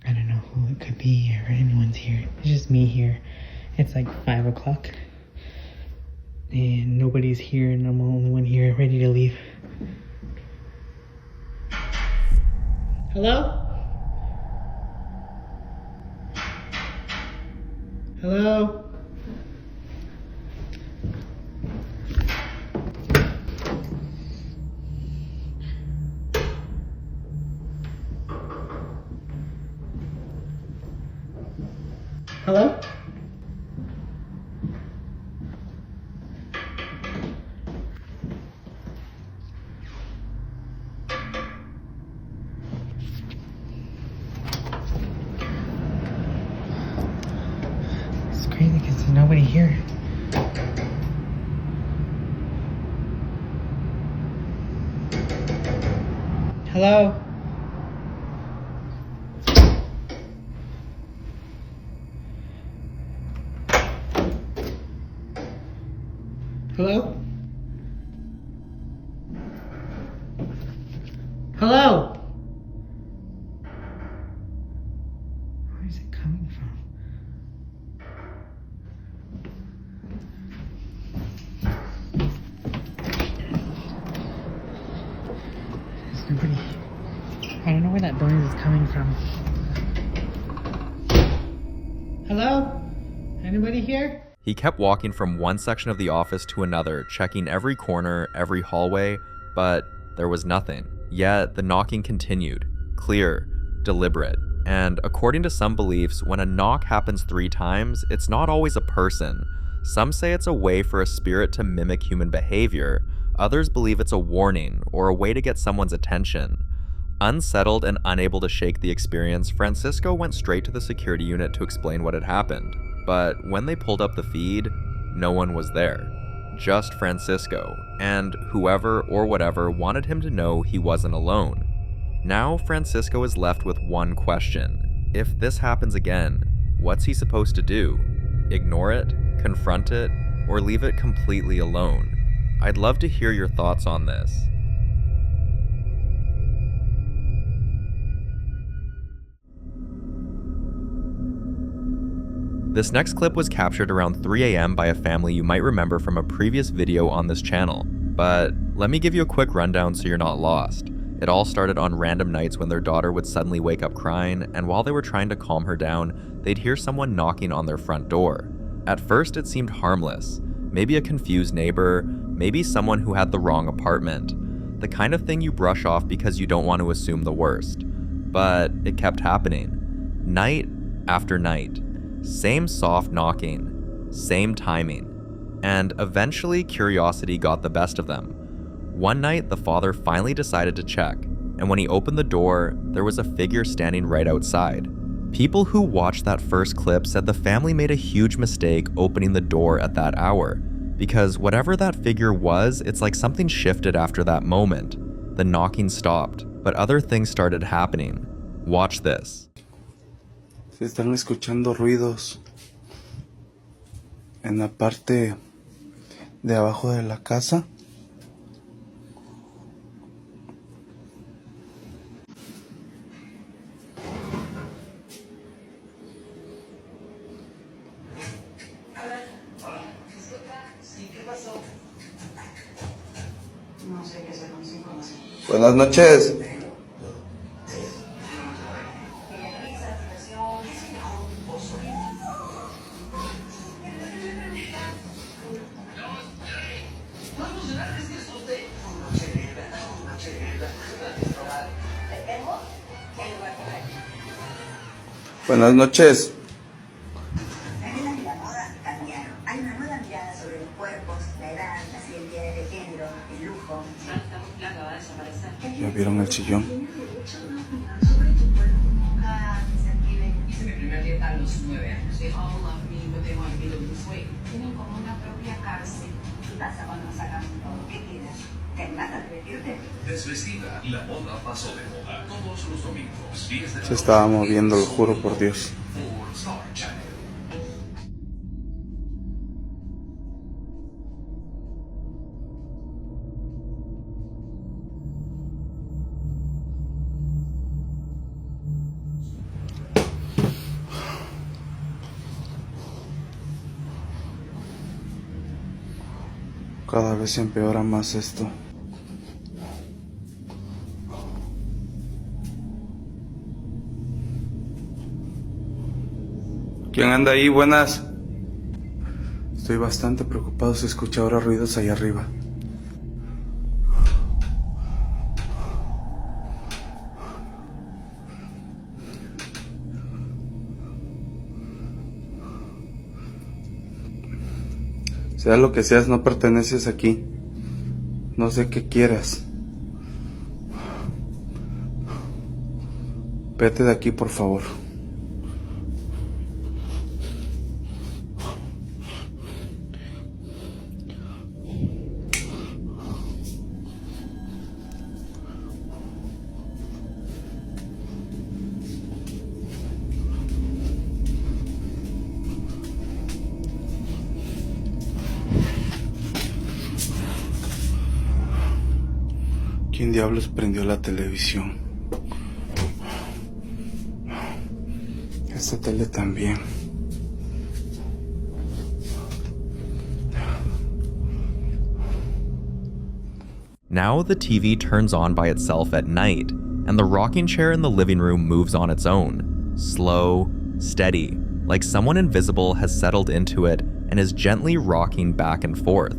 I don't know who it could be or anyone's here. It's just me here. It's like 5 o'clock and nobody's here and I'm the only one here ready to leave. Hello? Hello? nobody here. Hello? Hello? Hello? Where is it coming from? There's nobody. I don't know where that noise is coming from. Hello? Anybody here? He kept walking from one section of the office to another, checking every corner, every hallway, but there was nothing. Yet the knocking continued, clear, deliberate. And according to some beliefs, when a knock happens 3 times, it's not always a person. Some say it's a way for a spirit to mimic human behavior. Others believe it's a warning or a way to get someone's attention. Unsettled and unable to shake the experience, Francisco went straight to the security unit to explain what had happened. But when they pulled up the feed, no one was there. Just Francisco, and whoever or whatever wanted him to know he wasn't alone. Now Francisco is left with one question. If this happens again, what's he supposed to do? Ignore it, confront it, or leave it completely alone? I'd love to hear your thoughts on this. This next clip was captured around 3 a.m. by a family you might remember from a previous video on this channel, but let me give you a quick rundown so you're not lost. It all started on random nights when their daughter would suddenly wake up crying, and while they were trying to calm her down, they'd hear someone knocking on their front door. At first it seemed harmless, maybe a confused neighbor, maybe someone who had the wrong apartment, the kind of thing you brush off because you don't want to assume the worst. But it kept happening, night after night. Same soft knocking, same timing, and eventually curiosity got the best of them. One night, the father finally decided to check, and when he opened the door, there was a figure standing right outside. People who watched that first clip said the family made a huge mistake opening the door at that hour, because whatever that figure was, it's like something shifted after that moment. The knocking stopped, but other things started happening. Watch this. Se están escuchando ruidos en la parte de abajo de la casa. Buenas noches. Buenas noches. Hay una nueva mirada sobre los cuerpos, la edad, la identidad de género, el lujo. ¿Ya vieron el sillón? Hice mi primer dieta a los 9 años. They all love me, but they want me to lose weight. Tienen como una propia cárcel. Tu taza cuando sacan todo. ¿Qué quieres? ¿Te animas a divertirte? Desvestida, la moda pasó de moda. Todos los domingos, 10 de la Se estaba moviendo, lo juro por Dios. por Star Channel. Cada vez se empeora más esto. ¿Quién anda ahí? Buenas. Estoy bastante preocupado, se escucha ahora ruidos ahí arriba. Sea lo que seas, no perteneces aquí. No sé qué quieras. Vete de aquí, por favor. ¿Quién diablos prendió la televisión? Esta tele también. Now the TV turns on by itself at night, and the rocking chair in the living room moves on its own. Slow, steady, like someone invisible has settled into it and is gently rocking back and forth.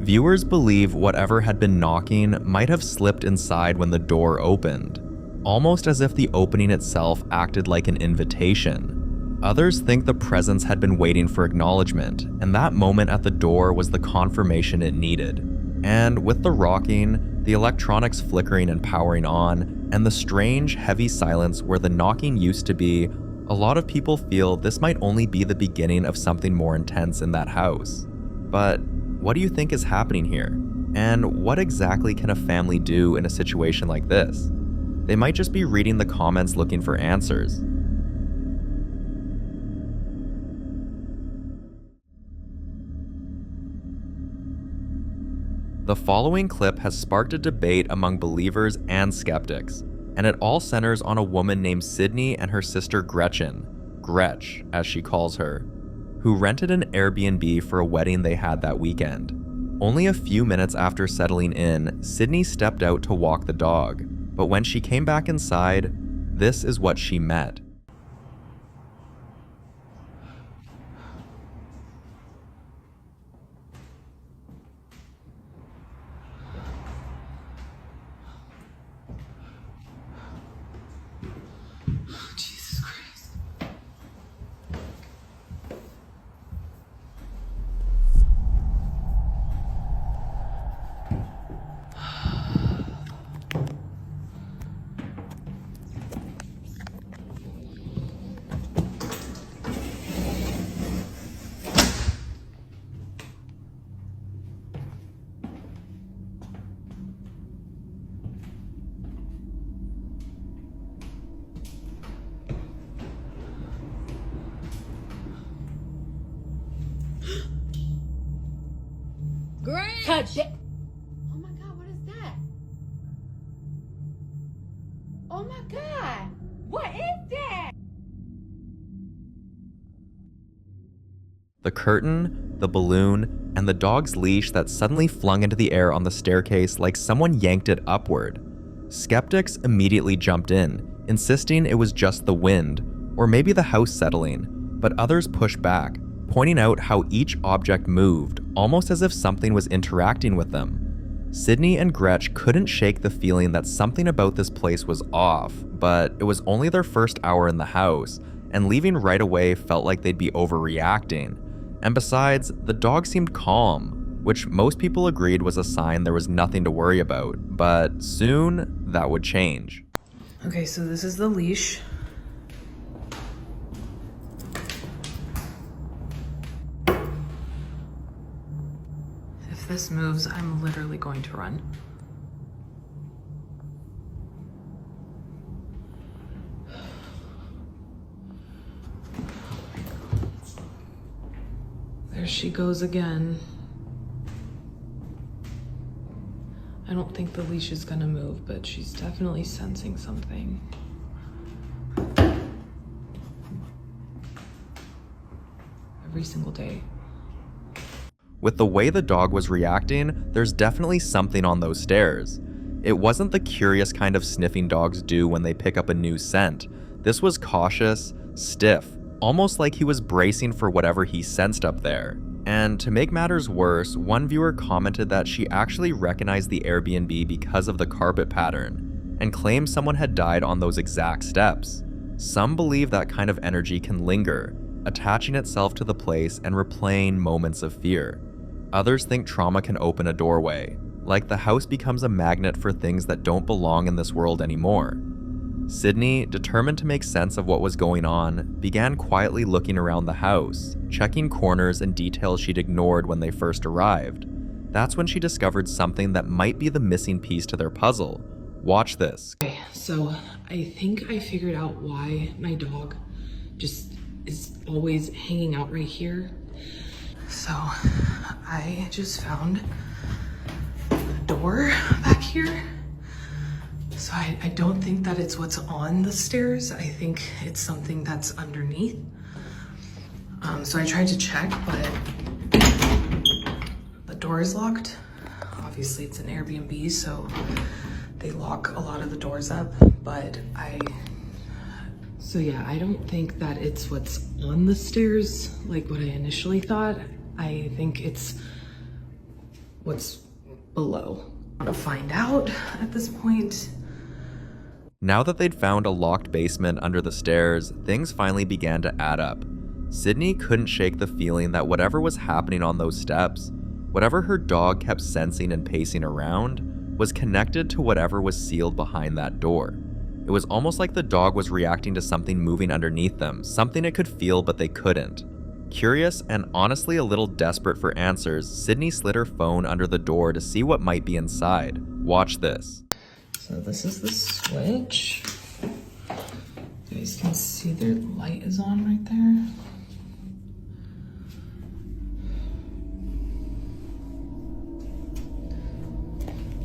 Viewers believe whatever had been knocking might have slipped inside when the door opened, almost as if the opening itself acted like an invitation. Others think the presence had been waiting for acknowledgement, and that moment at the door was the confirmation it needed. And with the rocking, the electronics flickering and powering on, and the strange, heavy silence where the knocking used to be, a lot of people feel this might only be the beginning of something more intense in that house. But what do you think is happening here? And what exactly can a family do in a situation like this? They might just be reading the comments looking for answers. The following clip has sparked a debate among believers and skeptics, and it all centers on a woman named Sydney and her sister Gretchen, Gretch as she calls her, who rented an Airbnb for a wedding they had that weekend. Only a few minutes after settling in, Sydney stepped out to walk the dog, but when she came back inside, this is what she met. Jesus Christ. Touch it. Oh my God, what is that? Oh my God, what is that? The curtain, the balloon, and the dog's leash that suddenly flung into the air on the staircase like someone yanked it upward. Skeptics immediately jumped in, insisting it was just the wind, or maybe the house settling, but others pushed back, pointing out how each object moved, almost as if something was interacting with them. Sydney and Gretch couldn't shake the feeling that something about this place was off, but it was only their first hour in the house, and leaving right away felt like they'd be overreacting. And besides, the dog seemed calm, which most people agreed was a sign there was nothing to worry about, but soon that would change. Okay, so this is the leash. If this moves, I'm literally going to run. There she goes again. I don't think the leash is gonna move, but she's definitely sensing something. Every single day. With the way the dog was reacting, there's definitely something on those stairs. It wasn't the curious kind of sniffing dogs do when they pick up a new scent. This was cautious, stiff, almost like he was bracing for whatever he sensed up there. And to make matters worse, one viewer commented that she actually recognized the Airbnb because of the carpet pattern, and claimed someone had died on those exact steps. Some believe that kind of energy can linger, attaching itself to the place and replaying moments of fear. Others think trauma can open a doorway, like the house becomes a magnet for things that don't belong in this world anymore. Sydney, determined to make sense of what was going on, began quietly looking around the house, checking corners and details she'd ignored when they first arrived. That's when she discovered something that might be the missing piece to their puzzle. Watch this. Okay, so I think I figured out why my dog just is always hanging out right here. So I just found a door back here So I don't think that it's what's on the stairs. I think it's something that's underneath. So I tried to check, but the door is locked. Obviously it's an Airbnb, so they lock a lot of the doors up, but so yeah, I don't think that it's what's on the stairs like what I initially thought. I think it's what's below. I'm gonna find out at this point. Now that they'd found a locked basement under the stairs, things finally began to add up. Sydney couldn't shake the feeling that whatever was happening on those steps, whatever her dog kept sensing and pacing around, was connected to whatever was sealed behind that door. It was almost like the dog was reacting to something moving underneath them, something it could feel but they couldn't. Curious and honestly a little desperate for answers, Sydney slid her phone under the door to see what might be inside. Watch this. So this is the switch. You guys can see their light is on right there.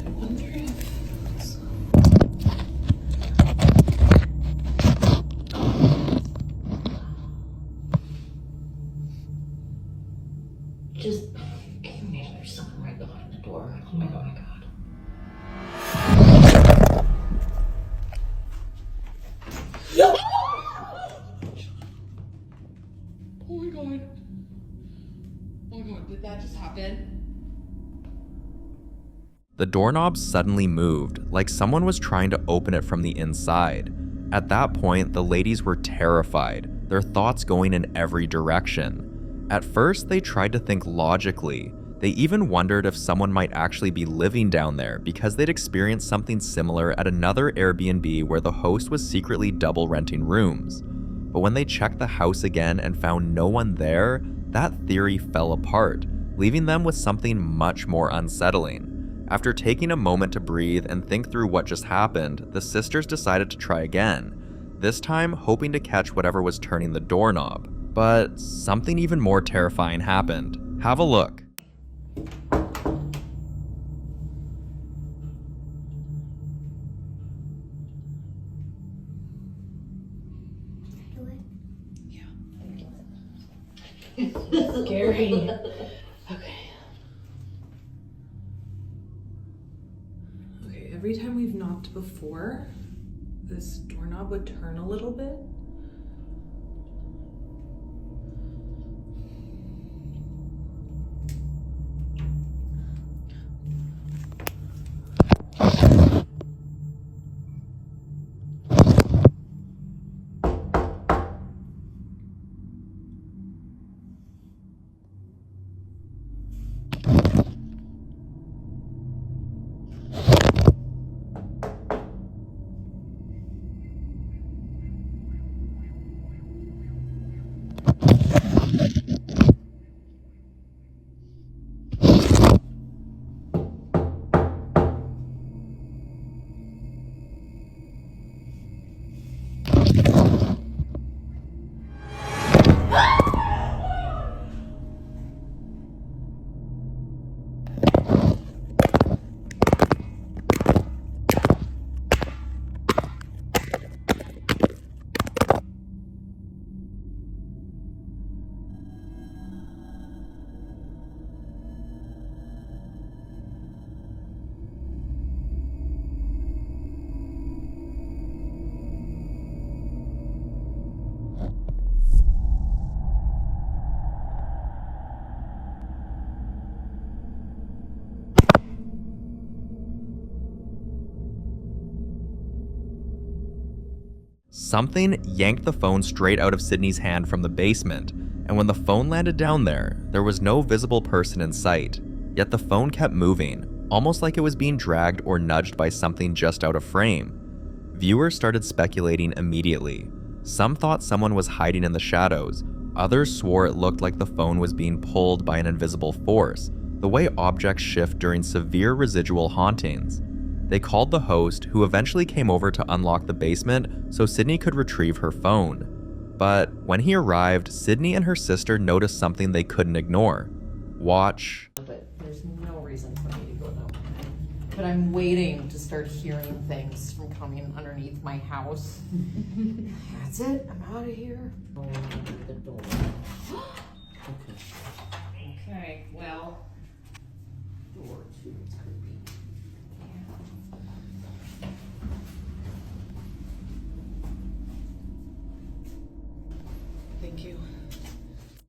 I wonder if just maybe there's someone right behind the door. Oh my god. Oh my god. Oh my god, did that just happen? The doorknob suddenly moved, like someone was trying to open it from the inside. At that point, the ladies were terrified, their thoughts going in every direction. At first, they tried to think logically. They even wondered if someone might actually be living down there because they'd experienced something similar at another Airbnb where the host was secretly double renting rooms. But when they checked the house again and found no one there, that theory fell apart, leaving them with something much more unsettling. After taking a moment to breathe and think through what just happened, the sisters decided to try again, this time hoping to catch whatever was turning the doorknob. But something even more terrifying happened. Have a look. Scary. Okay. Okay, every time we've knocked before, this doorknob would turn a little bit. Something yanked the phone straight out of Sydney's hand from the basement, and when the phone landed down there was no visible person in sight. Yet the phone kept moving, almost like it was being dragged or nudged by something just out of frame. Viewers started speculating immediately. Some thought someone was hiding in the shadows, others swore it looked like the phone was being pulled by an invisible force, the way objects shift during severe residual hauntings. They called the host, who eventually came over to unlock the basement so Sydney could retrieve her phone. But when he arrived, Sydney and her sister noticed something they couldn't ignore. Watch. But there's no reason for me to go that way. But I'm waiting to start hearing things from coming underneath my house. That's it. I'm out of here. The door. Okay, well. Door too. It's creepy. Thank you.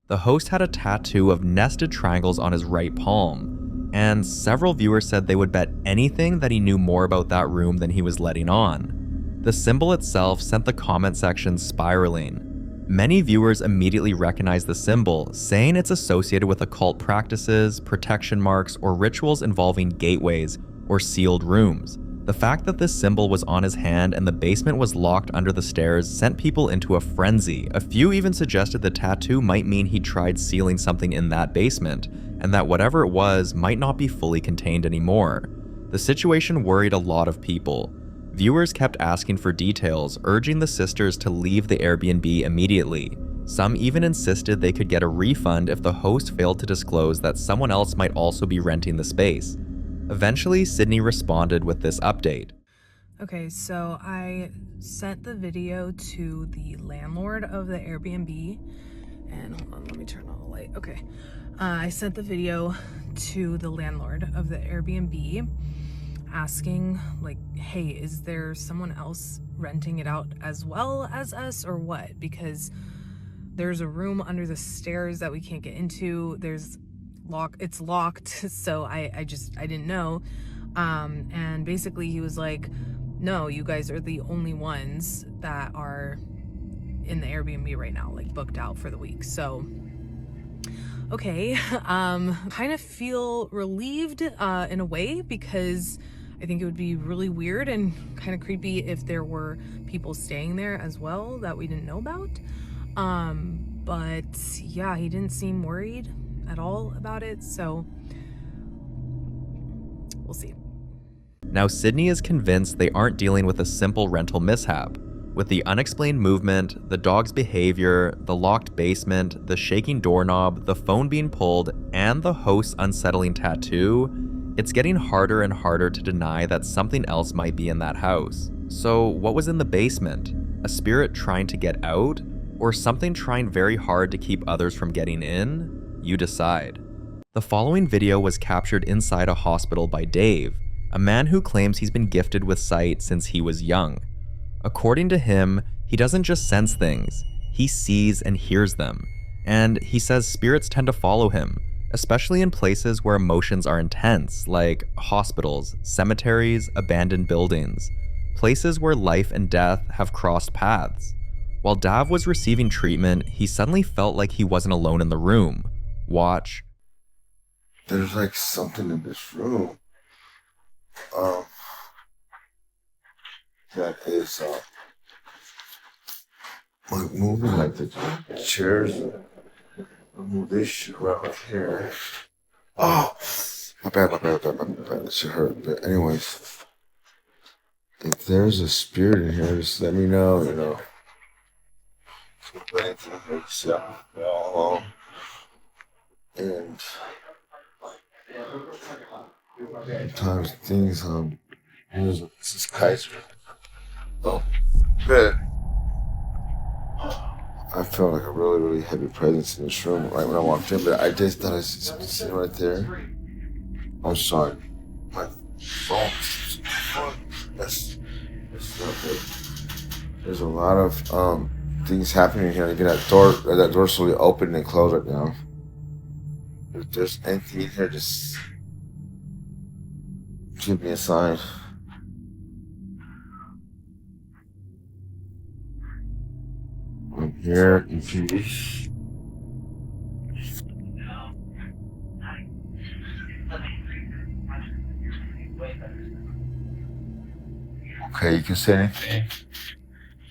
The host had a tattoo of nested triangles on his right palm, and several viewers said they would bet anything that he knew more about that room than he was letting on. The symbol itself sent the comment section spiraling. Many viewers immediately recognized the symbol, saying it's associated with occult practices, protection marks, or rituals involving gateways or sealed rooms. The fact that this symbol was on his hand and the basement was locked under the stairs sent people into a frenzy. A few even suggested the tattoo might mean he tried sealing something in that basement, and that whatever it was might not be fully contained anymore. The situation worried a lot of people. Viewers kept asking for details, urging the sisters to leave the Airbnb immediately. Some even insisted they could get a refund if the host failed to disclose that someone else might also be renting the space. Eventually, Sydney responded with this update. Okay, so I sent the video to the landlord of the Airbnb, and hold on, let me turn on the light. Okay, I sent the video to the landlord of the Airbnb asking, like, hey, is there someone else renting it out as well as us or what? Because there's a room under the stairs that we can't get into. It's locked, so I didn't know. And basically he was like, no, you guys are the only ones that are in the Airbnb right now, like booked out for the week. So okay, kind of feel relieved in a way, because I think it would be really weird and kind of creepy if there were people staying there as well that we didn't know about. But yeah, he didn't seem worried at all about it, so we'll see. Now, Sydney is convinced they aren't dealing with a simple rental mishap. With the unexplained movement, the dog's behavior, the locked basement, the shaking doorknob, the phone being pulled, and the host's unsettling tattoo, it's getting harder and harder to deny that something else might be in that house. So what was in the basement? A spirit trying to get out? Or something trying very hard to keep others from getting in? You decide. The following video was captured inside a hospital by Dave, a man who claims he's been gifted with sight since he was young. According to him, he doesn't just sense things, he sees and hears them. And he says spirits tend to follow him, especially in places where emotions are intense, like hospitals, cemeteries, abandoned buildings, places where life and death have crossed paths. While Dav was receiving treatment, he suddenly felt like he wasn't alone in the room. Watch. There's like something in this room that is like moving, like the chairs. Move this shit around here. Oh, my bad. That shit hurt. But anyways, if there's a spirit in here, just let me know. You know. And sometimes things this is Kaiser. Oh, but I felt like a really heavy presence in this room right when I walked in, but I just thought I see something sitting right there. I'm sorry, my phone. That's not good. There's a lot of things happening here. Again, that door slowly opened and closed right now. If there's anything in here, just give me a sign. I'm here in peace. Okay, you can say anything.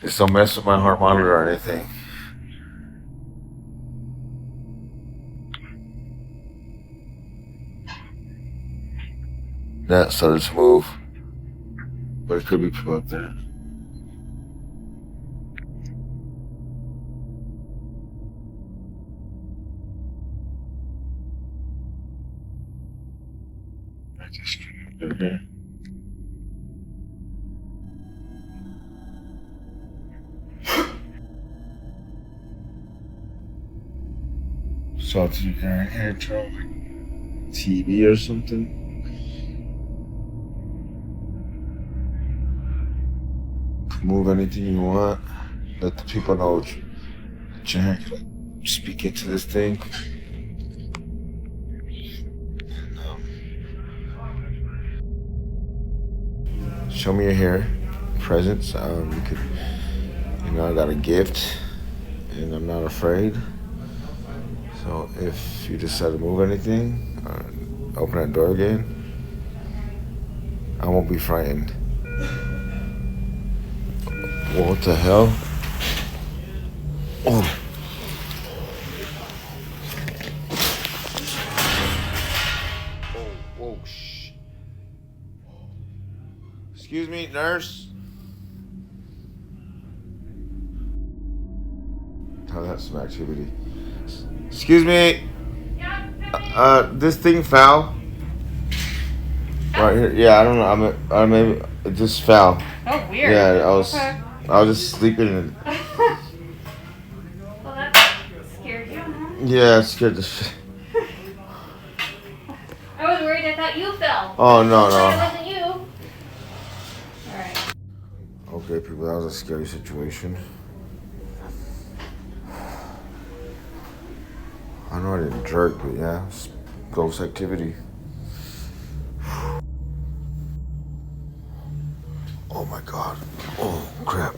Just don't mess with my heart monitor or anything. That started to move, but it could be people up there. I just came up in here. something you can hear, TV or something. Move anything you want. Let the people know what you're hearing. Like, speak into this thing. Show me your hair, presents. You could, I got a gift, and I'm not afraid. So if you decide to move anything, open that door again, I won't be frightened. What the hell? Oh. Whoa, shh. Excuse me, nurse. Oh, that's some activity. Excuse me. This thing fell. Right here. Yeah, I don't know. I maybe it just fell. Oh, weird. Yeah, Okay. I was just sleeping. And Well, that scared you, huh? yeah, it scared the shit. I was worried. I thought you fell. Oh, no. It wasn't you. Alright. Okay, people, that was a scary situation. I know I didn't jerk, but yeah, it's ghost activity. Oh my god. Oh, crap.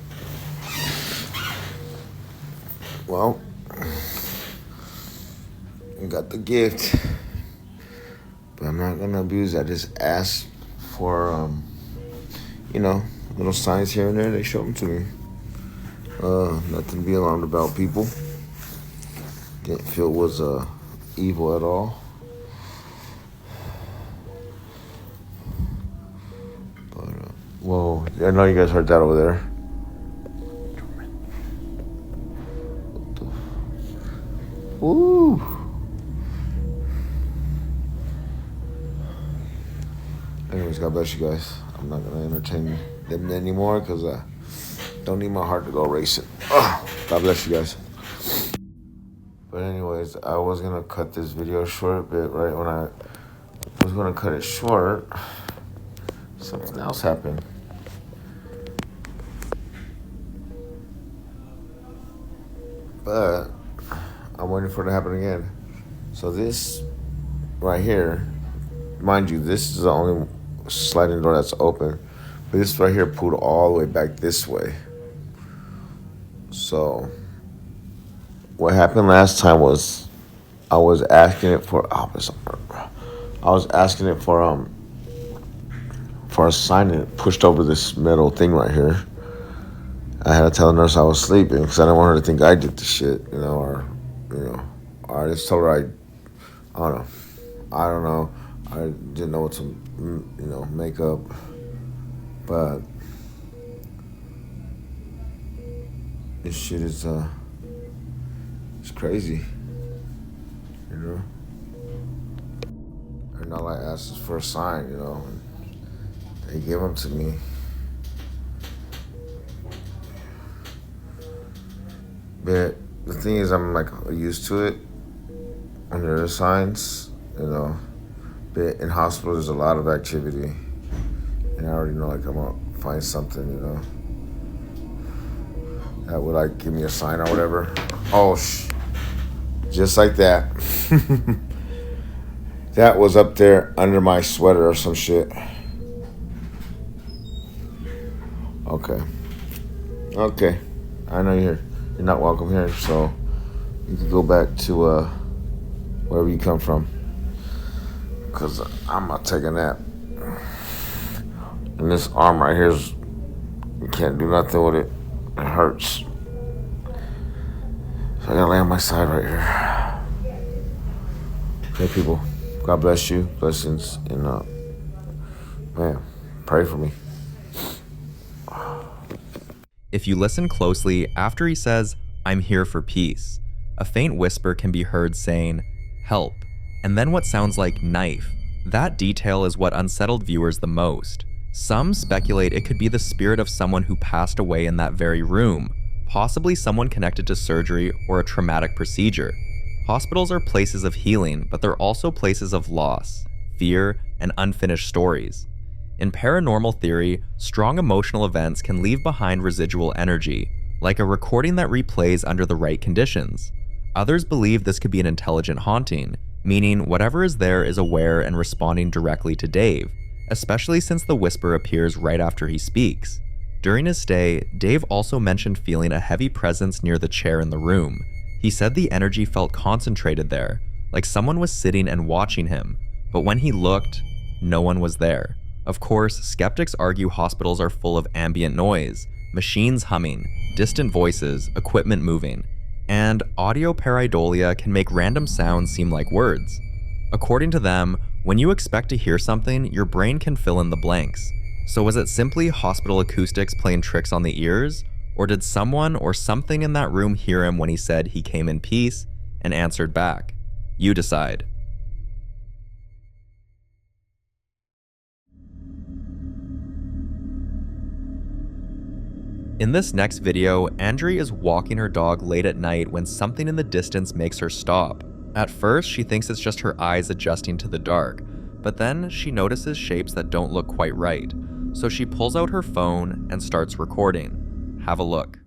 Well, I got the gift, but I'm not gonna abuse it. I just asked for, little signs here and there. They showed them to me. Nothing to be alarmed about, people. Didn't feel it was evil at all. But, whoa, I know you guys heard that over there. Woo! Anyways, God bless you guys. I'm not gonna entertain them anymore because I don't need my heart to go racing. God bless you guys. But anyways, I was gonna cut this video short, but right when I was gonna cut it short, something else happened. But I'm waiting for it to happen again. So this right here, mind you, this is the only sliding door that's open. But this right here pulled all the way back this way. So what happened last time was I was asking it for a sign, and it pushed over this metal thing right here. I had to tell the nurse I was sleeping because I didn't want her to think I did the shit, or I just told her I don't know. I didn't know what to, make up, but this shit is, it's crazy, And all I asked is for a sign, and they gave them to me. But the thing is, I'm used to it when there are signs, But in hospitals, there's a lot of activity, and I already know I'm gonna find something, that would give me a sign or whatever. Oh, just like that. That was up there under my sweater or some shit. Okay. I know you're not welcome here, so you can go back to wherever you come from. Because I'm not taking a nap. And this arm right here you can't do nothing with it. It hurts. So I gotta lay on my side right here. Hey, people. God bless you. Blessings. And, man, pray for me. If you listen closely, after he says, "I'm here for peace," a faint whisper can be heard saying, "Help," and then what sounds like "knife." That detail is what unsettled viewers the most. Some speculate it could be the spirit of someone who passed away in that very room, possibly someone connected to surgery or a traumatic procedure. Hospitals are places of healing, but they're also places of loss, fear, and unfinished stories. In paranormal theory, strong emotional events can leave behind residual energy, like a recording that replays under the right conditions. Others believe this could be an intelligent haunting, meaning whatever is there is aware and responding directly to Dave, especially since the whisper appears right after he speaks. During his stay, Dave also mentioned feeling a heavy presence near the chair in the room. He said the energy felt concentrated there, like someone was sitting and watching him, but when he looked, no one was there. Of course, skeptics argue hospitals are full of ambient noise, machines humming, distant voices, equipment moving, and audio pareidolia can make random sounds seem like words. According to them, when you expect to hear something, your brain can fill in the blanks. So was it simply hospital acoustics playing tricks on the ears? Or did someone or something in that room hear him when he said he came in peace and answered back? You decide. In this next video, Andrea is walking her dog late at night when something in the distance makes her stop. At first, she thinks it's just her eyes adjusting to the dark, but then she notices shapes that don't look quite right. So she pulls out her phone and starts recording. Have a look.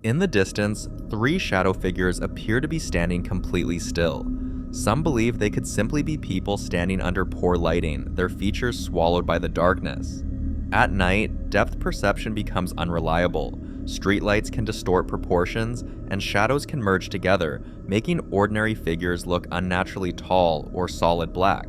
In the distance, 3 shadow figures appear to be standing completely still. Some believe they could simply be people standing under poor lighting, their features swallowed by the darkness. At night, depth perception becomes unreliable. Streetlights can distort proportions, and shadows can merge together, making ordinary figures look unnaturally tall or solid black.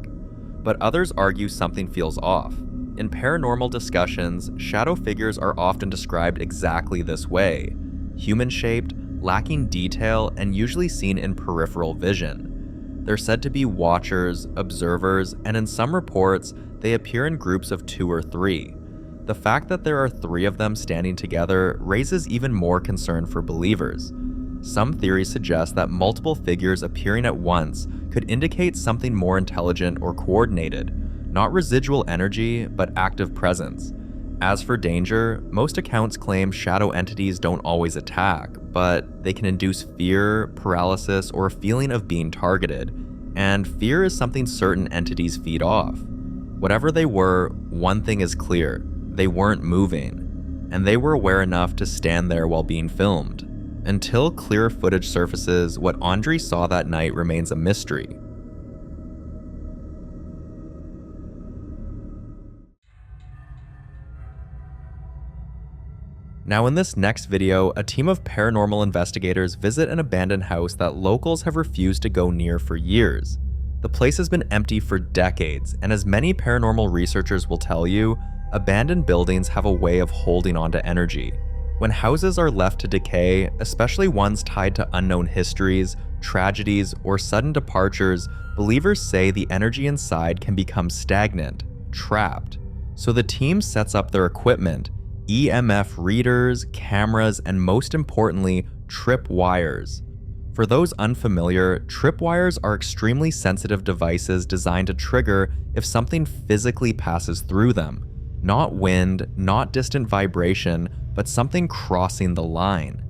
But others argue something feels off. In paranormal discussions, shadow figures are often described exactly this way: human-shaped, lacking detail, and usually seen in peripheral vision. They're said to be watchers, observers, and in some reports, they appear in groups of 2 or 3. The fact that there are 3 of them standing together raises even more concern for believers. Some theories suggest that multiple figures appearing at once could indicate something more intelligent or coordinated, not residual energy, but active presence. As for danger, most accounts claim shadow entities don't always attack, but they can induce fear, paralysis, or a feeling of being targeted, and fear is something certain entities feed off. Whatever they were, one thing is clear: they weren't moving, and they were aware enough to stand there while being filmed. Until clearer footage surfaces, what Andre saw that night remains a mystery. Now in this next video, a team of paranormal investigators visit an abandoned house that locals have refused to go near for years. The place has been empty for decades, and as many paranormal researchers will tell you, abandoned buildings have a way of holding onto energy. When houses are left to decay, especially ones tied to unknown histories, tragedies, or sudden departures, believers say the energy inside can become stagnant, trapped. So the team sets up their equipment: EMF readers, cameras, and most importantly, trip wires. For those unfamiliar, tripwires are extremely sensitive devices designed to trigger if something physically passes through them. Not wind, not distant vibration, but something crossing the line.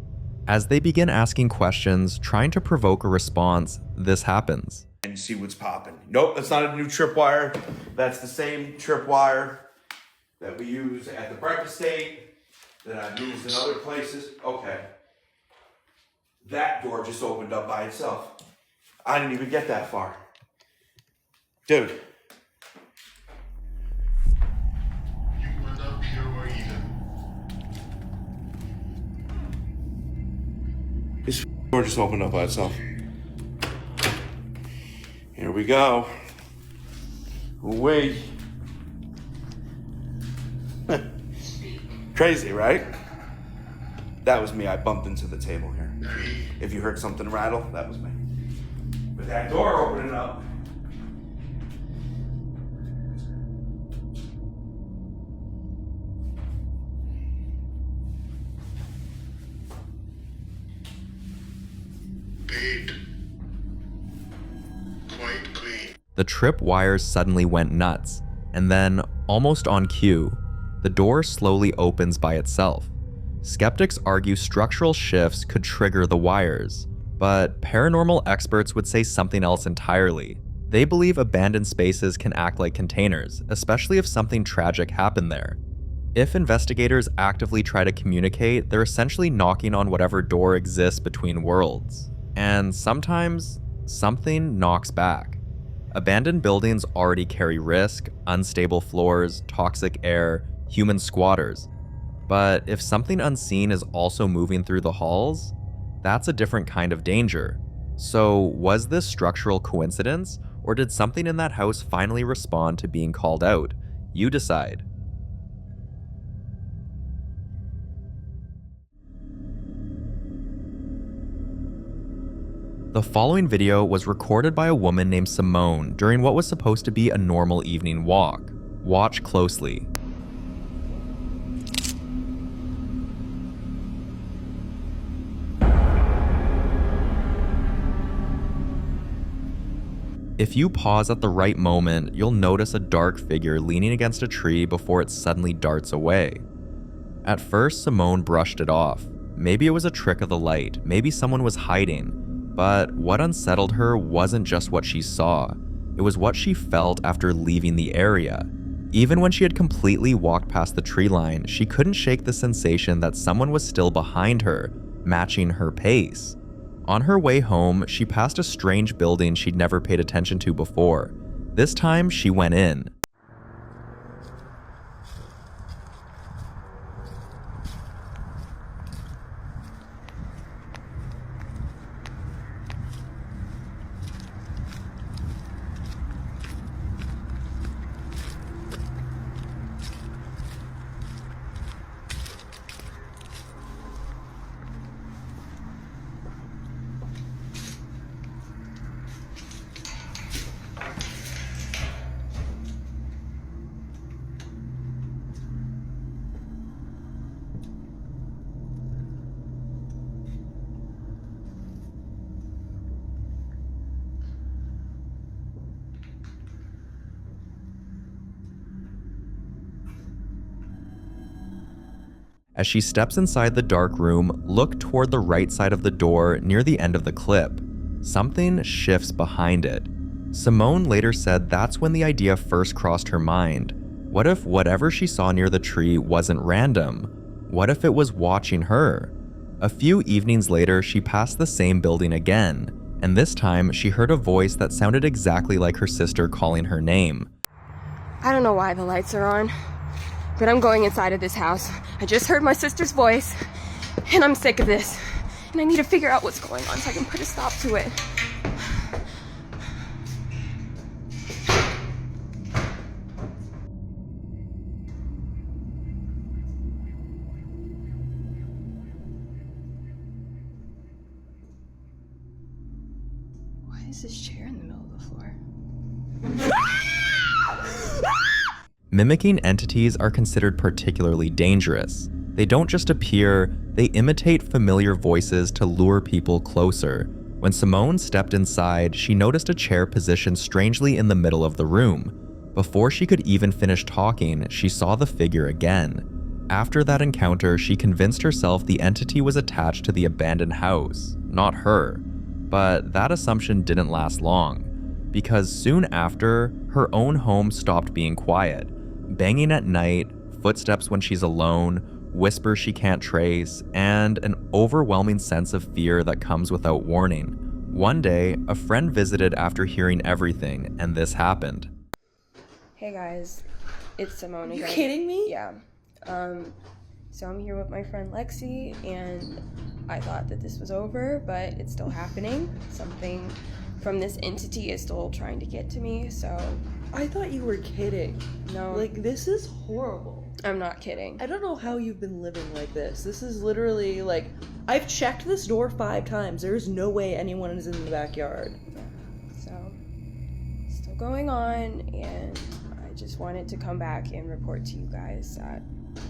As they begin asking questions, trying to provoke a response, this happens. And see what's popping. Nope, that's not a new tripwire. That's the same tripwire that we use at the breakfast date, that I've used in other places. Okay. That door just opened up by itself. I didn't even get that far. Dude. You were not pure either. This door just opened up by itself. Here we go. Wait. Crazy, right? That was me. I bumped into the table here. If you heard something rattle, that was me. But that door opening up. Paid. Quite clean. The trip wires suddenly went nuts, and then, almost on cue, the door slowly opens by itself. Skeptics argue structural shifts could trigger the wires, but paranormal experts would say something else entirely. They believe abandoned spaces can act like containers, especially if something tragic happened there. If investigators actively try to communicate, they're essentially knocking on whatever door exists between worlds. And sometimes, something knocks back. Abandoned buildings already carry risk, unstable floors, toxic air, human squatters. But if something unseen is also moving through the halls, that's a different kind of danger. So was this structural coincidence, or did something in that house finally respond to being called out? You decide. The following video was recorded by a woman named Simone during what was supposed to be a normal evening walk. Watch closely. If you pause at the right moment, you'll notice a dark figure leaning against a tree before it suddenly darts away. At first, Simone brushed it off. Maybe it was a trick of the light, maybe someone was hiding. But what unsettled her wasn't just what she saw, it was what she felt after leaving the area. Even when she had completely walked past the tree line, she couldn't shake the sensation that someone was still behind her, matching her pace. On her way home, she passed a strange building she'd never paid attention to before. This time, she went in. As she steps inside the dark room, look toward the right side of the door near the end of the clip. Something shifts behind it. Simone later said that's when the idea first crossed her mind. What if whatever she saw near the tree wasn't random? What if it was watching her? A few evenings later, she passed the same building again, and this time she heard a voice that sounded exactly like her sister calling her name. I don't know why the lights are on, but I'm going inside of this house. I just heard my sister's voice, and I'm sick of this. And I need to figure out what's going on so I can put a stop to it. Why is this chair in the middle of the floor? Mimicking entities are considered particularly dangerous. They don't just appear, they imitate familiar voices to lure people closer. When Simone stepped inside, she noticed a chair positioned strangely in the middle of the room. Before she could even finish talking, she saw the figure again. After that encounter, she convinced herself the entity was attached to the abandoned house, not her. But that assumption didn't last long, because soon after, her own home stopped being quiet. Banging at night, footsteps when she's alone, whispers she can't trace, and an overwhelming sense of fear that comes without warning. One day, a friend visited after hearing everything, and this happened. Hey guys, it's Simone again. You kidding me? Yeah. So I'm here with my friend Lexi, and I thought that this was over, but it's still happening. Something from this entity is still trying to get to me, so... I thought you were kidding. No. Like, this is horrible. I'm not kidding. I don't know how you've been living like this. This is literally, like, I've checked this door 5 times. There is no way anyone is in the backyard. So, still going on, and I just wanted to come back and report to you guys that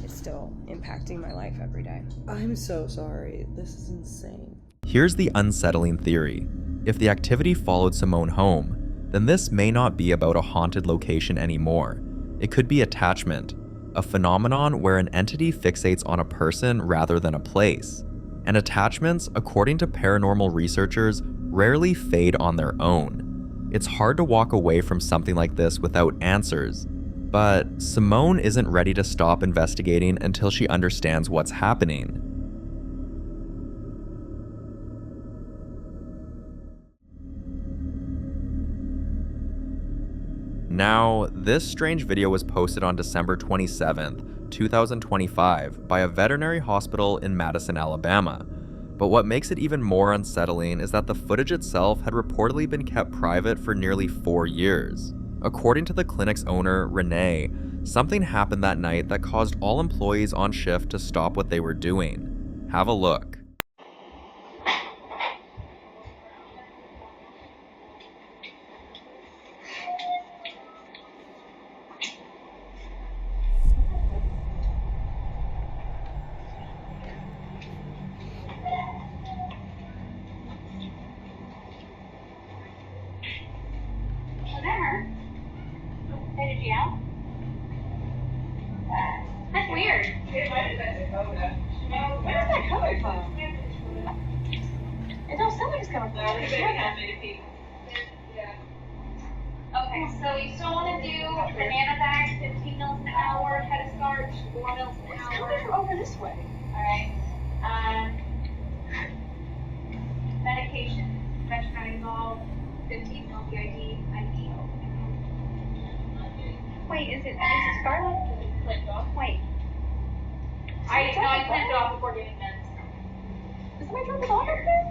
it's still impacting my life every day. I'm so sorry. This is insane. Here's the unsettling theory. If the activity followed Simone home, then this may not be about a haunted location anymore. It could be attachment, a phenomenon where an entity fixates on a person rather than a place. And attachments, according to paranormal researchers, rarely fade on their own. It's hard to walk away from something like this without answers, but Simone isn't ready to stop investigating until she understands what's happening. Now, this strange video was posted on December 27th, 2025 by a veterinary hospital in Madison, Alabama. But what makes it even more unsettling is that the footage itself had reportedly been kept private for nearly 4 years. According to the clinic's owner, Renee, something happened that night that caused all employees on shift to stop what they were doing. Have a look. Did you out? That's weird. Where is that coming from? It don't sound like it's coming from. Okay, so you still want to do banana bags, 15 mils an hour, head of starch, 4 mils an hour. It's coming from over this way. Alright. Medication, veterinary involved, 15 mil BID, IV. Wait, is it Scarlet? Wait. I clipped it off before getting meds. Is somebody trying to talk up there?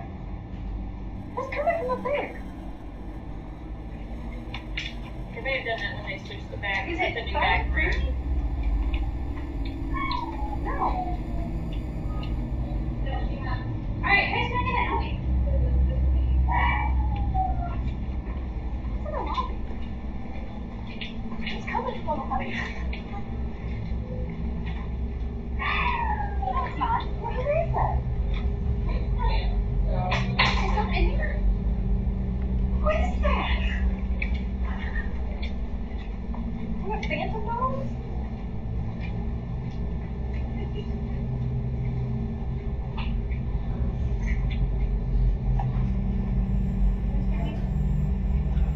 What's coming from up there? They may have done that when they switched the bag. Is it the new fun? bag for No. Alright, who's making that noise? It's coming from up there. No, it's not. Where is that? It's not in here. What is that? What, phantom dollars?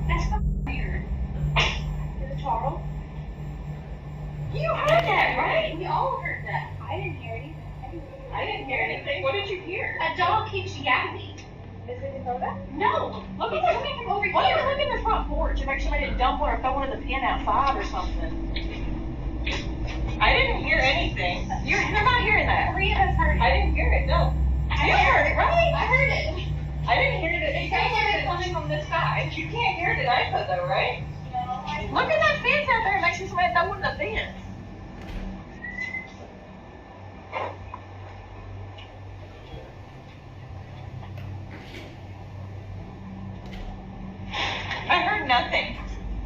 That's fucking weird. Is it Charles? You heard that, right? We all heard that. I didn't hear anything. I didn't hear anything. What did you hear? A dog keeps yapping. Is it Dakota? No! Look, it's coming from over Why here. don't you look in the front porch and make sure they didn't dump one or throw one in the pen outside or something? I didn't hear anything. You're not hearing that. 3 of us heard it. I didn't hear it, no. You heard it, right? I heard it. I didn't hear it. It sounds like it's coming from this side. You can't hear it at iPod though, right? No, Look at that fence out there and make sure somebody throw one in the fence. I heard nothing.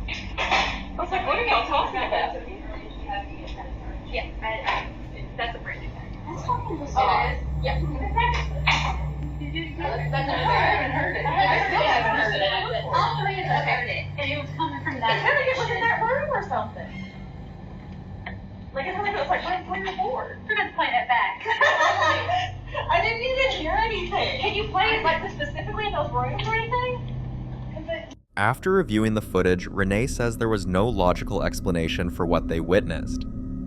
I was like, what are y'all talking about? Yeah, that's a brand new bag. That's fucking Oh, bizarre. it is? Yeah. That's I haven't heard it. I still haven't heard it. All 3 of us heard it. And it was coming from that It sounded like it was in that room or something. Like it sounded like it was like right through your board. We're going to play that back. I didn't even hear anything. Can you play it like specifically in those rooms or anything? After reviewing the footage, Renee says there was no logical explanation for what they witnessed.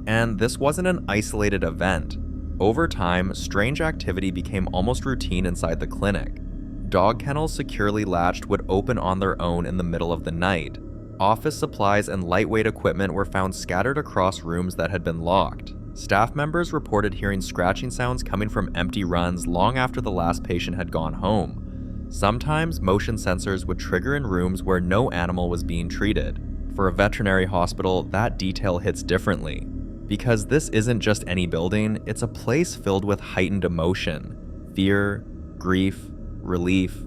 And this wasn't an isolated event. Over time, strange activity became almost routine inside the clinic. Dog kennels securely latched would open on their own in the middle of the night. Office supplies and lightweight equipment were found scattered across rooms that had been locked. Staff members reported hearing scratching sounds coming from empty runs long after the last patient had gone home. Sometimes, motion sensors would trigger in rooms where no animal was being treated. For a veterinary hospital, that detail hits differently. Because this isn't just any building, it's a place filled with heightened emotion, fear, grief, relief,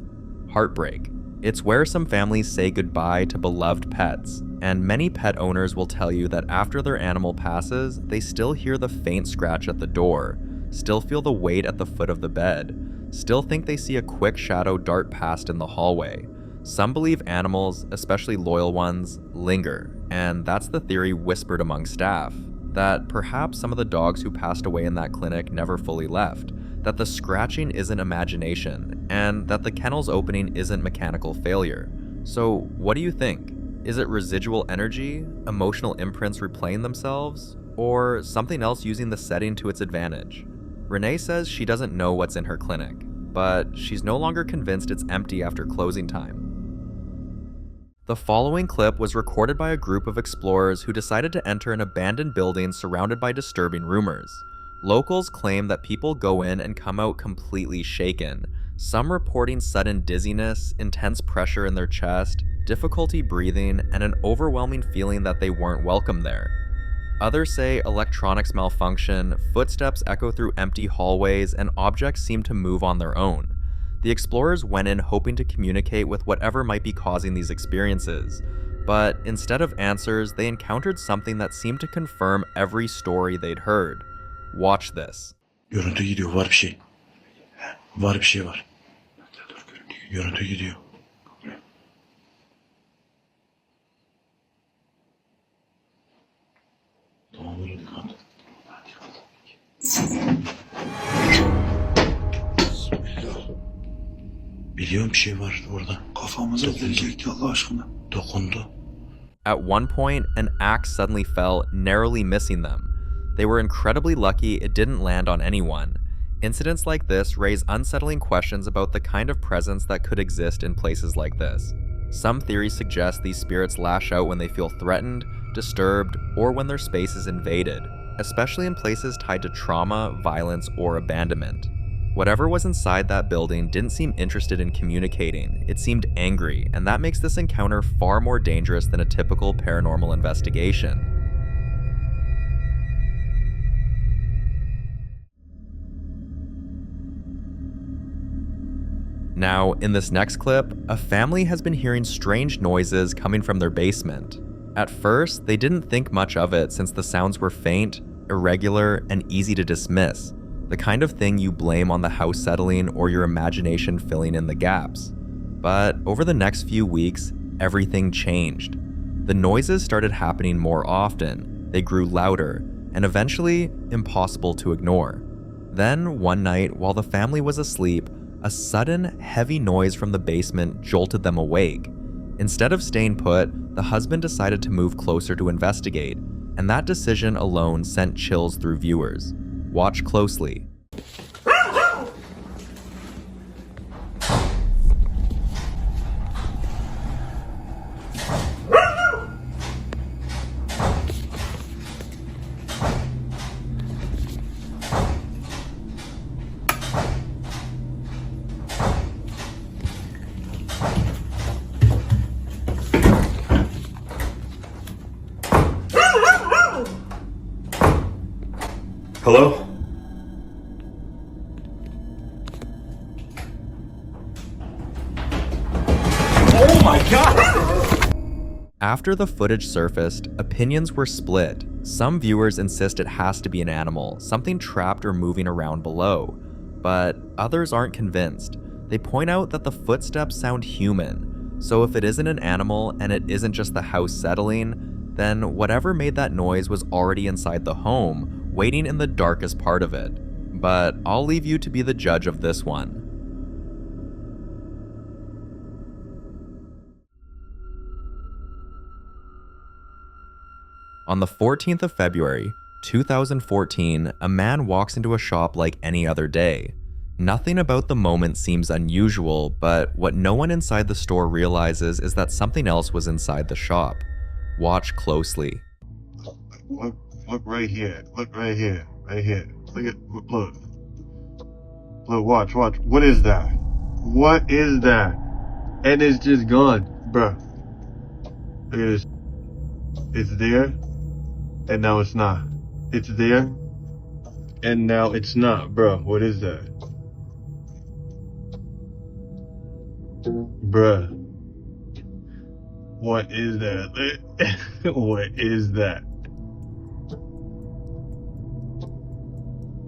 heartbreak. It's where some families say goodbye to beloved pets, and many pet owners will tell you that after their animal passes, they still hear the faint scratch at the door, still feel the weight at the foot of the bed, still think they see a quick shadow dart past in the hallway, Some believe animals, especially loyal ones, linger, and that's the theory whispered among staff, that perhaps some of the dogs who passed away in that clinic never fully left, that the scratching isn't imagination, and that the kennel's opening isn't mechanical failure. So what do you think? Is it residual energy, emotional imprints replaying themselves, or something else using the setting to its advantage? Renee says she doesn't know what's in her clinic, but she's no longer convinced it's empty after closing time. The following clip was recorded by a group of explorers who decided to enter an abandoned building surrounded by disturbing rumors. Locals claim that people go in and come out completely shaken, some reporting sudden dizziness, intense pressure in their chest, difficulty breathing, and an overwhelming feeling that they weren't welcome there. Others say electronics malfunction, footsteps echo through empty hallways, and objects seem to move on their own. The explorers went in hoping to communicate with whatever might be causing these experiences, but instead of answers, they encountered something that seemed to confirm every story they'd heard. Watch this. Görüntü gidiyor, var bir şey. Var bir şey var. Görüntü gidiyor. Tamam, böyle dikkat. Biliyorum bir şey var orada. Kafamıza gelecekti Allah aşkına. Dokundu. At one point, an axe suddenly fell, narrowly missing them. They were incredibly lucky it didn't land on anyone. Incidents like this raise unsettling questions about the kind of presence that could exist in places like this. Some theories suggest these spirits lash out when they feel threatened, disturbed, or when their space is invaded, especially in places tied to trauma, violence, or abandonment. Whatever was inside that building didn't seem interested in communicating. It seemed angry, and that makes this encounter far more dangerous than a typical paranormal investigation. Now, in this next clip, a family has been hearing strange noises coming from their basement. At first, they didn't think much of it since the sounds were faint, irregular, and easy to dismiss, the kind of thing you blame on the house settling or your imagination filling in the gaps. But over the next few weeks, everything changed. The noises started happening more often, they grew louder, and eventually impossible to ignore. Then, one night, while the family was asleep, a sudden, heavy noise from the basement jolted them awake. Instead of staying put, the husband decided to move closer to investigate, and that decision alone sent chills through viewers. Watch closely. Hello? Oh my god! After the footage surfaced, opinions were split. Some viewers insist it has to be an animal, something trapped or moving around below. But others aren't convinced. They point out that the footsteps sound human. So if it isn't an animal and it isn't just the house settling, then whatever made that noise was already inside the home, waiting in the darkest part of it. But I'll leave you to be the judge of this one. On the 14th of February, 2014, a man walks into a shop like any other day. Nothing about the moment seems unusual, but what no one inside the store realizes is that something else was inside the shop. Watch closely. Look right here. Look right here. Right here. Look. Look, watch. What is that? What is that? And it's just gone, bruh. Look at this. It's there, and now it's not. It's there, and now it's not, bruh. What is that? Bruh. What is that? What is that?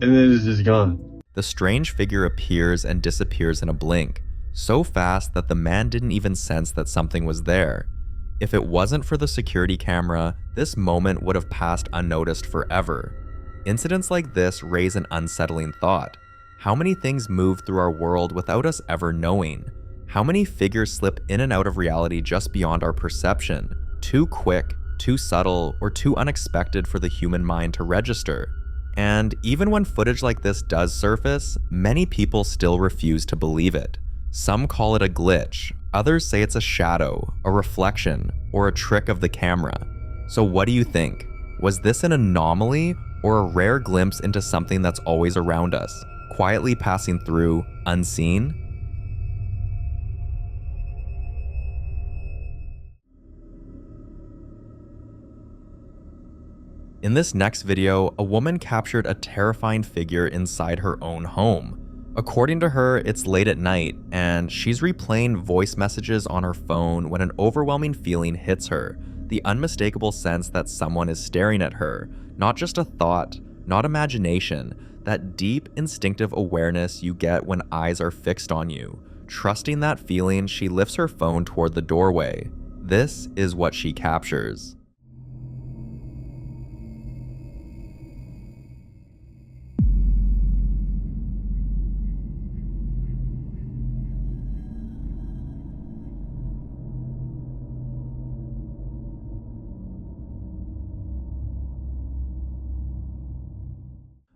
And then it's just gone. The strange figure appears and disappears in a blink. so fast that the man didn't even sense that something was there. If it wasn't for the security camera, this moment would have passed unnoticed forever. Incidents like this raise an unsettling thought. How many things move through our world without us ever knowing? How many figures slip in and out of reality just beyond our perception? Too quick, too subtle, or too unexpected for the human mind to register. And even when footage like this does surface, many people still refuse to believe it. Some call it a glitch, others say it's a shadow, a reflection, or a trick of the camera. So what do you think? Was this an anomaly or a rare glimpse into something that's always around us, quietly passing through, unseen? In this next video, a woman captured a terrifying figure inside her own home. According to her, it's late at night, and she's replaying voice messages on her phone when an overwhelming feeling hits her, the unmistakable sense that someone is staring at her, not just a thought, not imagination, that deep instinctive awareness you get when eyes are fixed on you. Trusting that feeling, she lifts her phone toward the doorway. This is what she captures.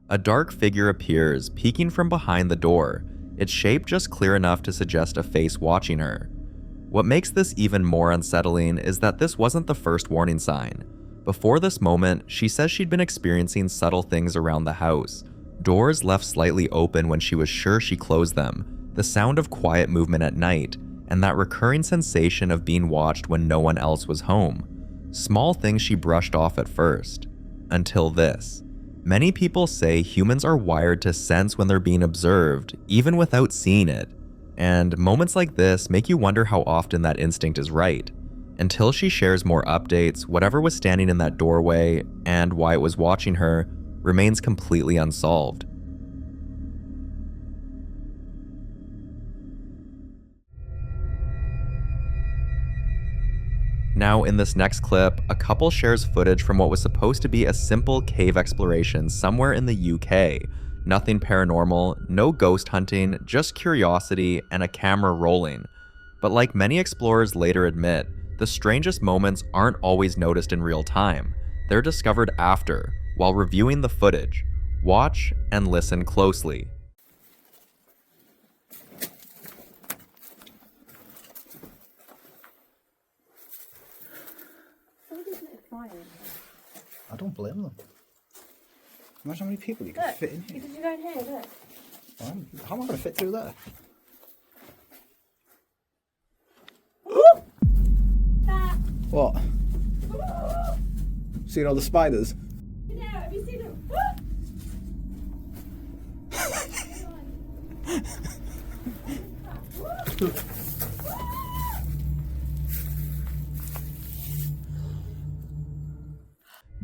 A dark figure appears, peeking from behind the door, its shape just clear enough to suggest a face watching her. What makes this even more unsettling is that this wasn't the first warning sign. Before this moment, she says she'd been experiencing subtle things around the house. Doors left slightly open when she was sure she closed them, the sound of quiet movement at night, and that recurring sensation of being watched when no one else was home. Small things she brushed off at first. Until this. Many people say humans are wired to sense when they're being observed, even without seeing it. And moments like this make you wonder how often that instinct is right. Until she shares more updates, whatever was standing in that doorway and why it was watching her remains completely unsolved. Now, in this next clip, a couple shares footage from what was supposed to be a simple cave exploration somewhere in the UK. Nothing paranormal, no ghost hunting, just curiosity and a camera rolling. But like many explorers later admit, the strangest moments aren't always noticed in real time. They're discovered after, while reviewing the footage. Watch and listen closely. I don't blame them. Imagine how many people you could fit in here. Because you go in here, look. How am I going to fit through there? What? Seen all the spiders? No, have you seen them?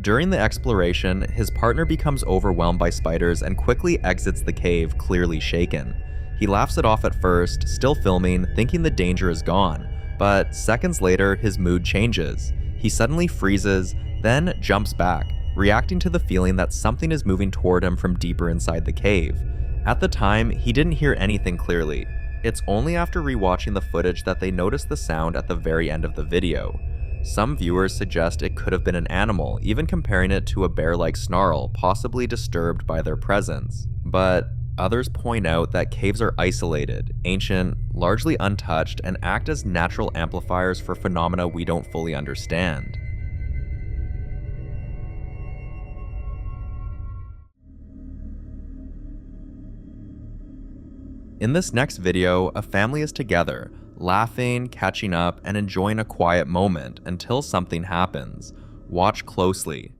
During the exploration, his partner becomes overwhelmed by spiders and quickly exits the cave, clearly shaken. He laughs it off at first, still filming, thinking the danger is gone, but seconds later, his mood changes. He suddenly freezes, then jumps back, reacting to the feeling that something is moving toward him from deeper inside the cave. At the time, he didn't hear anything clearly. It's only after rewatching the footage that they notice the sound at the very end of the video. Some viewers suggest it could have been an animal, even comparing it to a bear-like snarl, possibly disturbed by their presence. But others point out that caves are isolated, ancient, largely untouched, and act as natural amplifiers for phenomena we don't fully understand. In this next video, a family is together, laughing, catching up, and enjoying a quiet moment until something happens. Watch closely.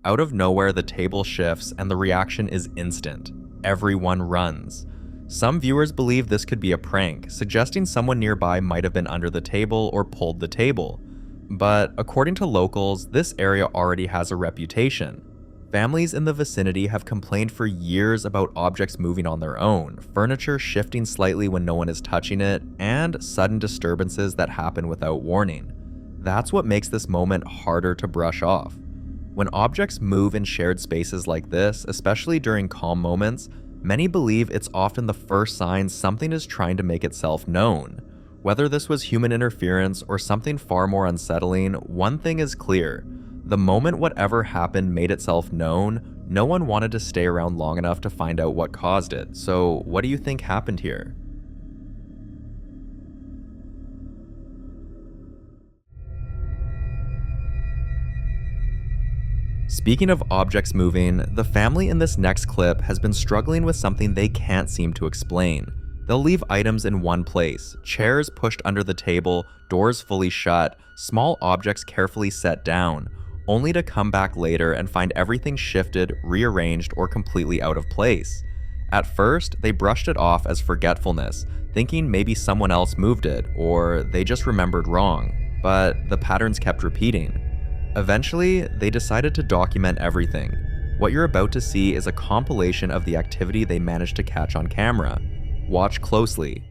Out of nowhere, the table shifts and the reaction is instant. Everyone runs. Some viewers believe this could be a prank, suggesting someone nearby might have been under the table or pulled the table. But according to locals, this area already has a reputation. Families in the vicinity have complained for years about objects moving on their own, furniture shifting slightly when no one is touching it, and sudden disturbances that happen without warning. That's what makes this moment harder to brush off. When objects move in shared spaces like this, especially during calm moments, many believe it's often the first sign something is trying to make itself known. Whether this was human interference or something far more unsettling, one thing is clear. The moment whatever happened made itself known, no one wanted to stay around long enough to find out what caused it. So what do you think happened here? Speaking of objects moving, the family in this next clip has been struggling with something they can't seem to explain. They'll leave items in one place, chairs pushed under the table, doors fully shut, small objects carefully set down, only to come back later and find everything shifted, rearranged, or completely out of place. At first, they brushed it off as forgetfulness, thinking maybe someone else moved it, or they just remembered wrong, but the patterns kept repeating. Eventually, they decided to document everything. What you're about to see is a compilation of the activity they managed to catch on camera. Watch closely.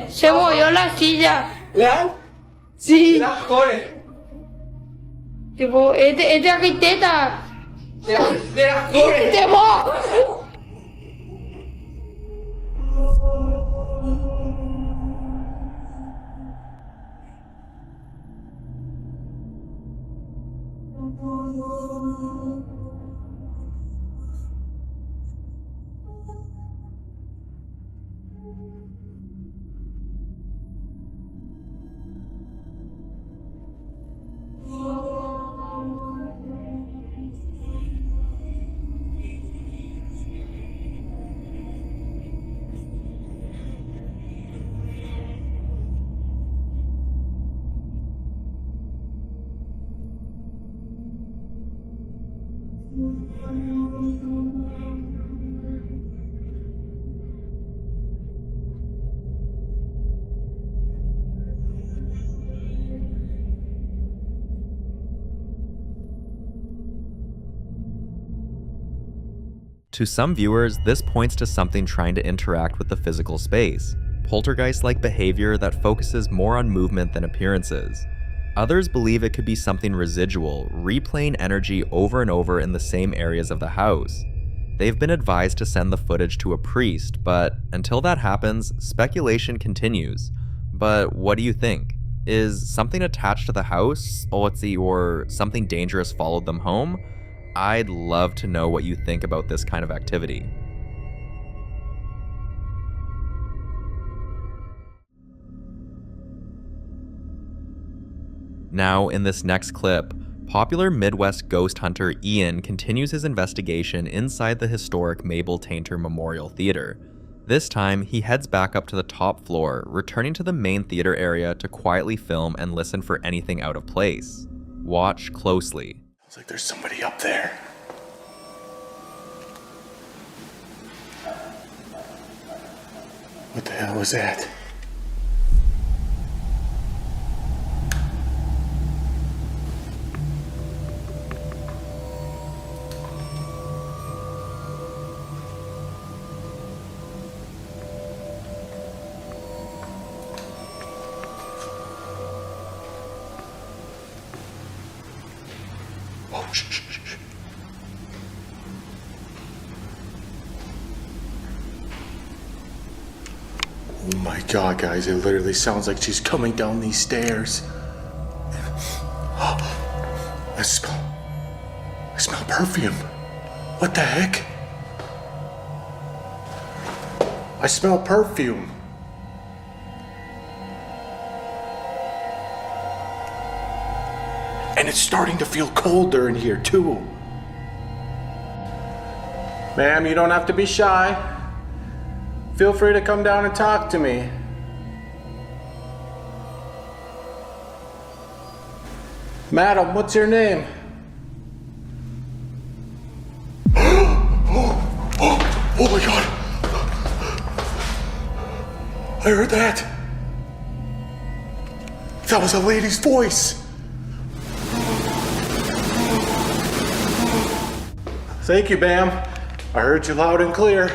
Se movió la silla. ¿Real? Sí. Tipo, es de arquitecta. De las torres. To some viewers, this points to something trying to interact with the physical space, poltergeist-like behavior that focuses more on movement than appearances. Others believe it could be something residual, replaying energy over and over in the same areas of the house. They've been advised to send the footage to a priest, but until that happens, speculation continues. But what do you think? Is something attached to the house, or something dangerous followed them home? I'd love to know what you think about this kind of activity. Now, in this next clip, popular Midwest ghost hunter Ian continues his investigation inside the historic Mabel Tainter Memorial Theater. This time, he heads back up to the top floor, returning to the main theater area to quietly film and listen for anything out of place. Watch closely. It's like there's somebody up there. What the hell was that? Oh my god, guys, it literally sounds like she's coming down these stairs. I smell perfume. What the heck? I smell perfume. And it's starting to feel colder in here too. Ma'am, you don't have to be shy. Feel free to come down and talk to me. Madam, what's your name? Oh my god! I heard that! That was a lady's voice! Thank you, ma'am. I heard you loud and clear.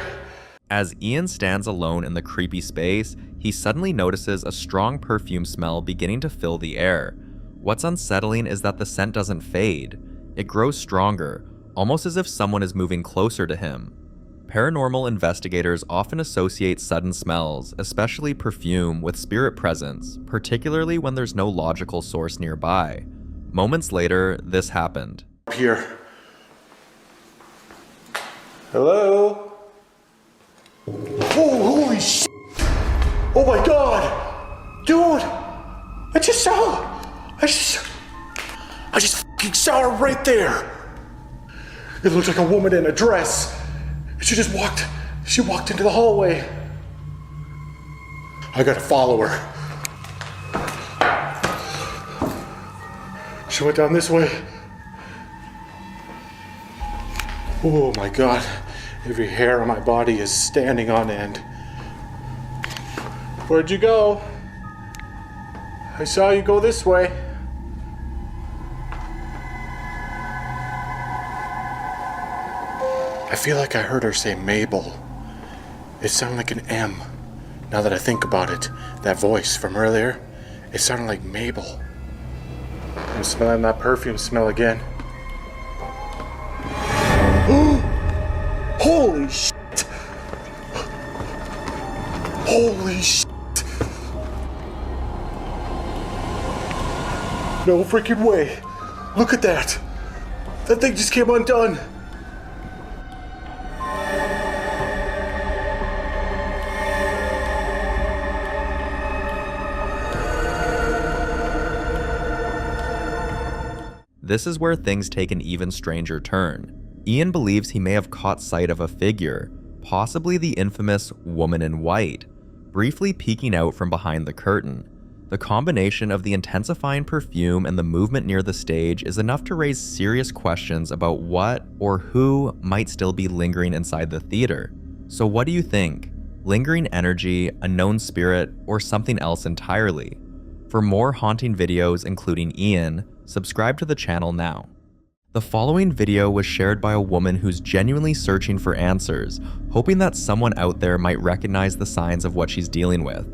As Ian stands alone in the creepy space, he suddenly notices a strong perfume smell beginning to fill the air. What's unsettling is that the scent doesn't fade. It grows stronger, almost as if someone is moving closer to him. Paranormal investigators often associate sudden smells, especially perfume, with spirit presence, particularly when there's no logical source nearby. Moments later, this happened. Here. Hello? Oh, holy shit! Oh my god! Dude! I just fucking saw her right there! It looked like a woman in a dress. She walked into the hallway. I gotta follow her. She went down this way. Oh my god. Every hair on my body is standing on end. Where'd you go? I saw you go this way. I feel like I heard her say Mabel. It sounded like an M. Now that I think about it, that voice from earlier, it sounded like Mabel. I'm smelling that perfume smell again. Holy shit! Holy shit! No freaking way! Look at that! That thing just came undone! This is where things take an even stranger turn. Ian believes he may have caught sight of a figure, possibly the infamous woman in white, briefly peeking out from behind the curtain. The combination of the intensifying perfume and the movement near the stage is enough to raise serious questions about what or who might still be lingering inside the theater. So what do you think? Lingering energy, a known spirit, or something else entirely? For more haunting videos including Ian, subscribe to the channel now. The following video was shared by a woman who's genuinely searching for answers, hoping that someone out there might recognize the signs of what she's dealing with.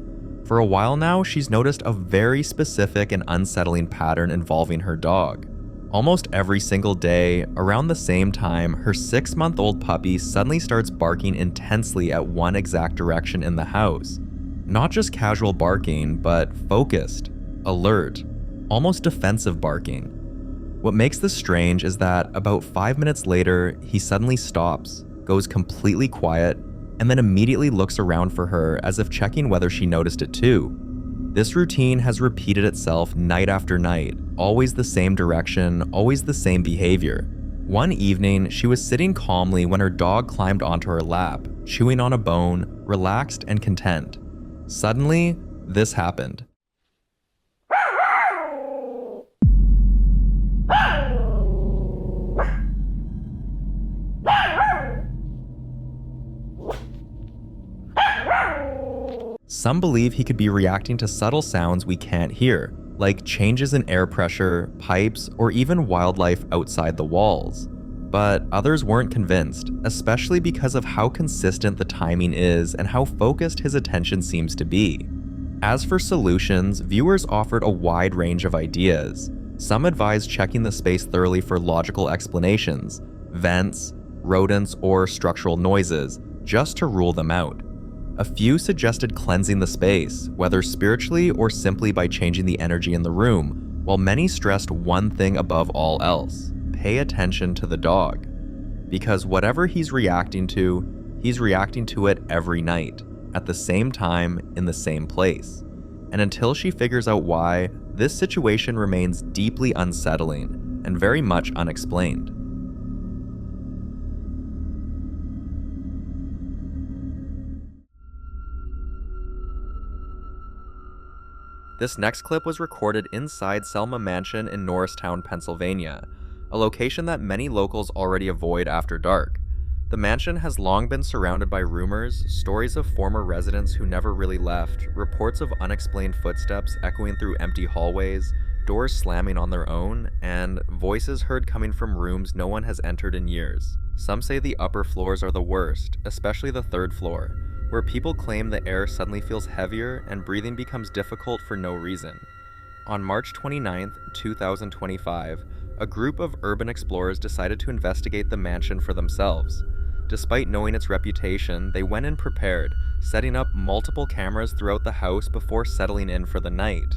For a while now, she's noticed a very specific and unsettling pattern involving her dog. Almost every single day, around the same time, her 6-month-old puppy suddenly starts barking intensely at one exact direction in the house. Not just casual barking, but focused, alert, almost defensive barking. What makes this strange is that about 5 minutes later, he suddenly stops, goes completely quiet, and then immediately looks around for her as if checking whether she noticed it too. This routine has repeated itself night after night, always the same direction, always the same behavior. One evening, she was sitting calmly when her dog climbed onto her lap, chewing on a bone, relaxed and content. Suddenly, this happened. Some believe he could be reacting to subtle sounds we can't hear, like changes in air pressure, pipes, or even wildlife outside the walls. But others weren't convinced, especially because of how consistent the timing is and how focused his attention seems to be. As for solutions, viewers offered a wide range of ideas. Some advise checking the space thoroughly for logical explanations, vents, rodents, or structural noises, just to rule them out. A few suggested cleansing the space, whether spiritually or simply by changing the energy in the room, while many stressed one thing above all else: pay attention to the dog. Because whatever he's reacting to it every night, at the same time, in the same place. And until she figures out why, this situation remains deeply unsettling and very much unexplained. This next clip was recorded inside Selma Mansion in Norristown, Pennsylvania, a location that many locals already avoid after dark. The mansion has long been surrounded by rumors, stories of former residents who never really left, reports of unexplained footsteps echoing through empty hallways, doors slamming on their own, and voices heard coming from rooms no one has entered in years. Some say the upper floors are the worst, especially the third floor, where people claim the air suddenly feels heavier and breathing becomes difficult for no reason. On March 29, 2025, a group of urban explorers decided to investigate the mansion for themselves. Despite knowing its reputation, they went in prepared, setting up multiple cameras throughout the house before settling in for the night.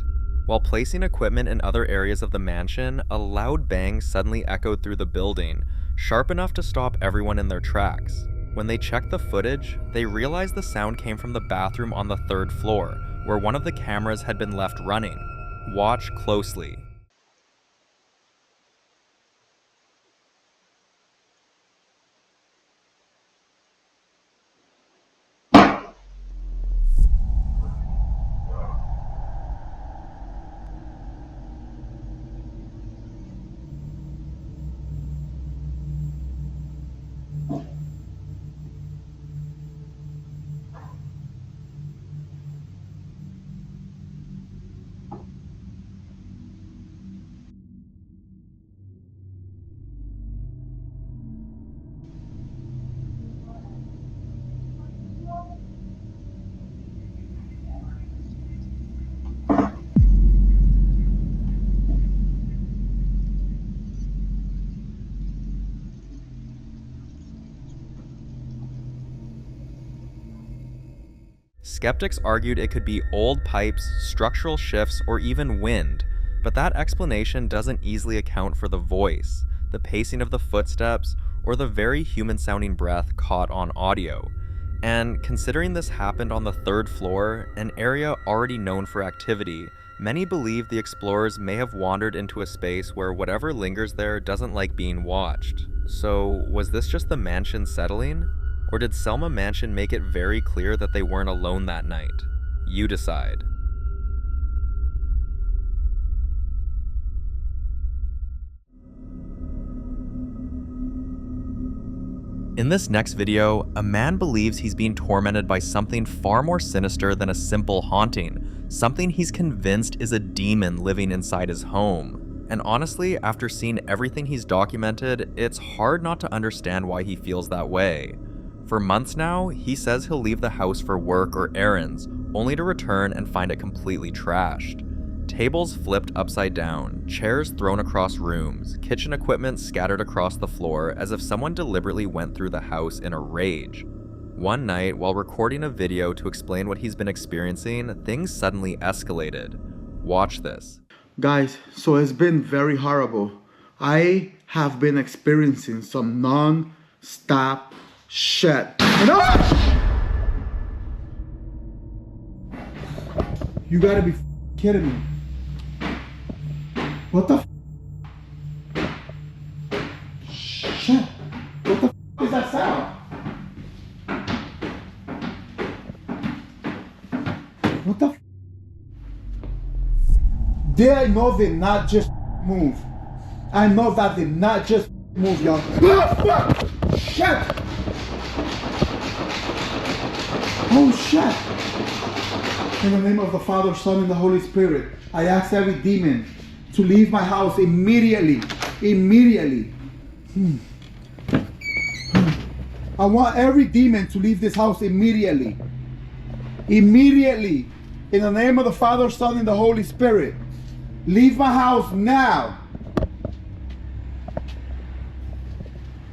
While placing equipment in other areas of the mansion, a loud bang suddenly echoed through the building, sharp enough to stop everyone in their tracks. When they checked the footage, they realized the sound came from the bathroom on the third floor, where one of the cameras had been left running. Watch closely. Skeptics argued it could be old pipes, structural shifts, or even wind, but that explanation doesn't easily account for the voice, the pacing of the footsteps, or the very human-sounding breath caught on audio. And considering this happened on the third floor, an area already known for activity, many believe the explorers may have wandered into a space where whatever lingers there doesn't like being watched. So, was this just the mansion settling? Or did Selma Mansion make it very clear that they weren't alone that night? You decide. In this next video, a man believes he's being tormented by something far more sinister than a simple haunting, something he's convinced is a demon living inside his home. And honestly, after seeing everything he's documented, it's hard not to understand why he feels that way. For months now, he says he'll leave the house for work or errands, only to return and find it completely trashed. Tables flipped upside down, chairs thrown across rooms, kitchen equipment scattered across the floor as if someone deliberately went through the house in a rage. One night, while recording a video to explain what he's been experiencing, things suddenly escalated. Watch this. Guys, so it's been very horrible. I have been experiencing some non-stop shit. You gotta be kidding me. What the shit? What the is that sound? What the I know they not just move. I know that they not just move, y'all. Shit! Oh shit! In the name of the Father, Son, and the Holy Spirit, I ask every demon to leave my house immediately. Immediately. I want every demon to leave this house immediately. Immediately. In the name of the Father, Son, and the Holy Spirit. Leave my house now.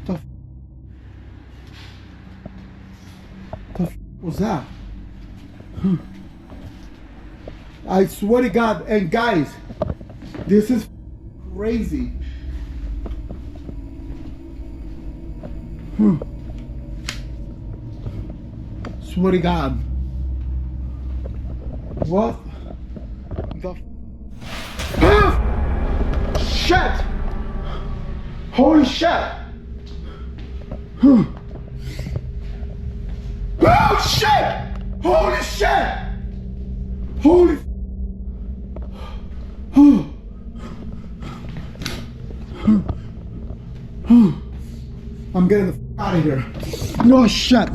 The f was that? I swear to God, and guys, this is crazy. Swear to God. What the shit! Holy shit! Oh shit! Holy shit! Holy I'm getting the f out of here. No shit.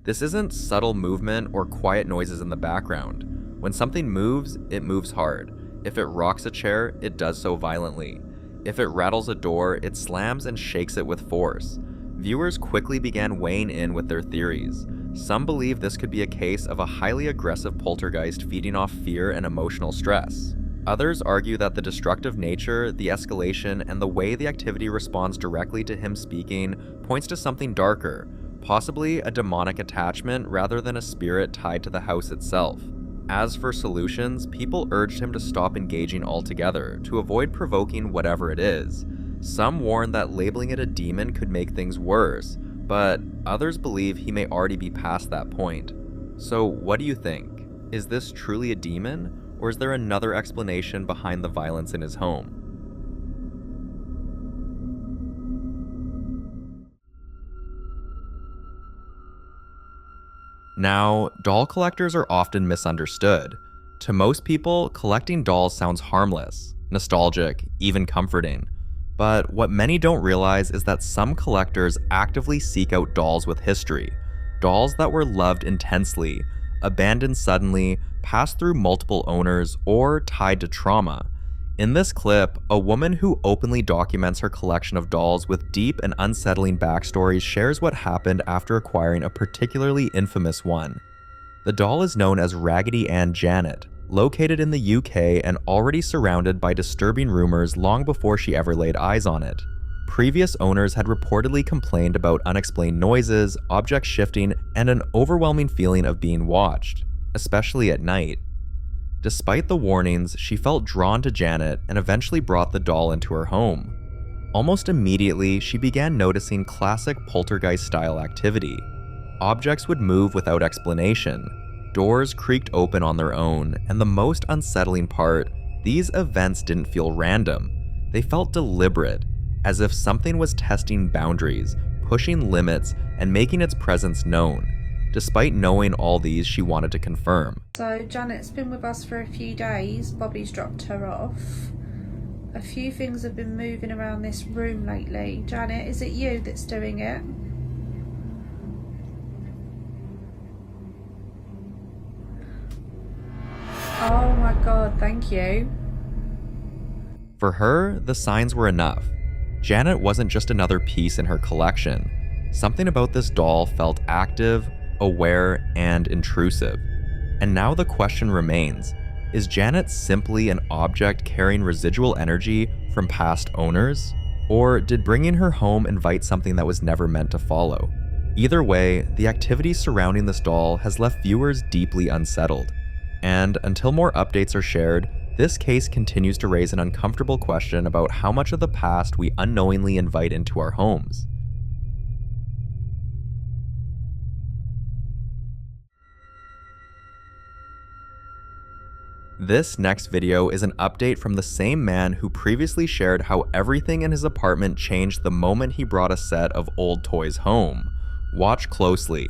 This isn't subtle movement or quiet noises in the background. When something moves, it moves hard. If it rocks a chair, it does so violently. If it rattles a door, it slams and shakes it with force. Viewers quickly began weighing in with their theories. Some believe this could be a case of a highly aggressive poltergeist feeding off fear and emotional stress. Others argue that the destructive nature, the escalation, and the way the activity responds directly to him speaking points to something darker, possibly a demonic attachment rather than a spirit tied to the house itself. As for solutions, people urged him to stop engaging altogether to avoid provoking whatever it is. Some warned that labeling it a demon could make things worse, but others believe he may already be past that point. So what do you think? Is this truly a demon? Or is there another explanation behind the violence in his home? Now, doll collectors are often misunderstood. To most people, collecting dolls sounds harmless, nostalgic, even comforting. But what many don't realize is that some collectors actively seek out dolls with history, dolls that were loved intensely, abandoned suddenly, passed through multiple owners, or tied to trauma. In this clip, a woman who openly documents her collection of dolls with deep and unsettling backstories shares what happened after acquiring a particularly infamous one. The doll is known as Raggedy Ann Janet, located in the UK and already surrounded by disturbing rumors long before she ever laid eyes on it. Previous owners had reportedly complained about unexplained noises, objects shifting, and an overwhelming feeling of being watched, especially at night. Despite the warnings, she felt drawn to Janet and eventually brought the doll into her home. Almost immediately, she began noticing classic poltergeist-style activity. Objects would move without explanation. Doors creaked open on their own, and the most unsettling part, these events didn't feel random. They felt deliberate, as if something was testing boundaries, pushing limits, and making its presence known. Despite knowing all these, she wanted to confirm. So Janet's been with us for a few days. Bobby's dropped her off. A few things have been moving around this room lately. Janet, is it you that's doing it? Oh my god, thank you. For her, the signs were enough. Janet wasn't just another piece in her collection. Something about this doll felt active, aware, and intrusive. And now the question remains, is Janet simply an object carrying residual energy from past owners? Or did bringing her home invite something that was never meant to follow? Either way, the activity surrounding this doll has left viewers deeply unsettled. And until more updates are shared, this case continues to raise an uncomfortable question about how much of the past we unknowingly invite into our homes. This next video is an update from the same man who previously shared how everything in his apartment changed the moment he brought a set of old toys home. Watch closely.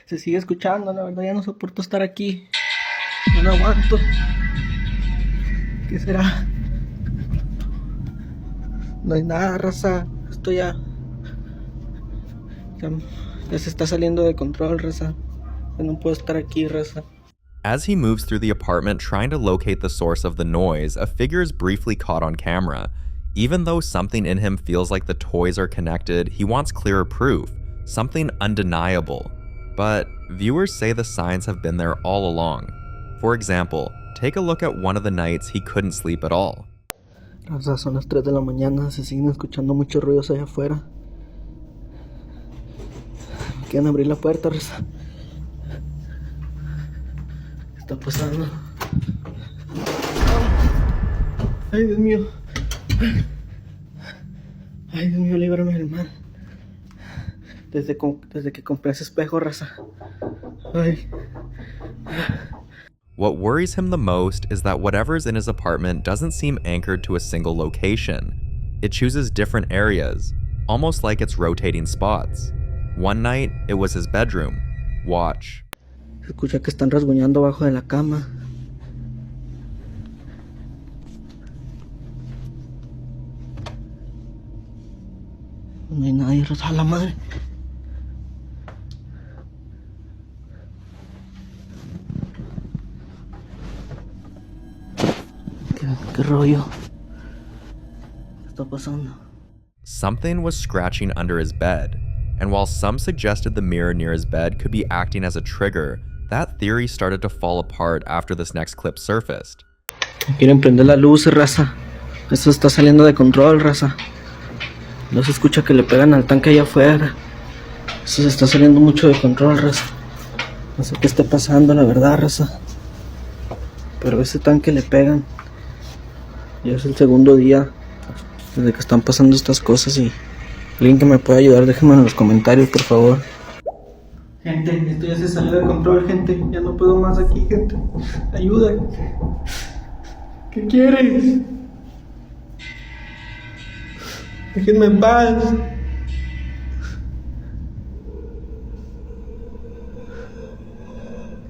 Se sigue escuchando, la verdad ya no soporto estar aquí. Ya no aguanto. ¿Qué será? No hay nada, raza. Esto ya se está saliendo de control, raza. Ya no puedo estar aquí, raza. As he moves through the apartment trying to locate the source of the noise, a figure is briefly caught on camera. Even though something in him feels like the toys are connected, he wants clearer proof, something undeniable. But viewers say the signs have been there all along. For example, take a look at one of the nights he couldn't sleep at all. Raza, son las 3 de la mañana, se siguen escuchando muchos ruidos allá afuera. Quieren abrir la puerta, raza. ¿Qué está pasando? Ay, Dios mío. Ay, Dios mío, líbrame del mal. Desde que compré ese espejo, raza. Ay. What worries him the most is that whatever's in his apartment doesn't seem anchored to a single location. It chooses different areas, almost like it's rotating spots. One night, it was his bedroom. Watch. Se escucha que están rasguñando abajo de la cama. No hay nadie, raza, a la madre. ¿Qué rollo? ¿Qué está pasando? Something was scratching under his bed, and while some suggested the mirror near his bed could be acting as a trigger, that theory started to fall apart after this next clip surfaced. Quieren prender la luz, raza. Esto está saliendo de control, raza. No se escucha que le pegan al tanque allá afuera. Esto se está saliendo mucho de control, raza. No sé qué está pasando, la verdad, raza. Pero a ese tanque le pegan. Ya es el segundo día desde que están pasando estas cosas y alguien que me pueda ayudar, déjenme en los comentarios, por favor. Gente, esto ya se salió de control, gente. Ya no puedo más aquí, gente. Ayuda. ¿Qué quieres? Déjenme en paz.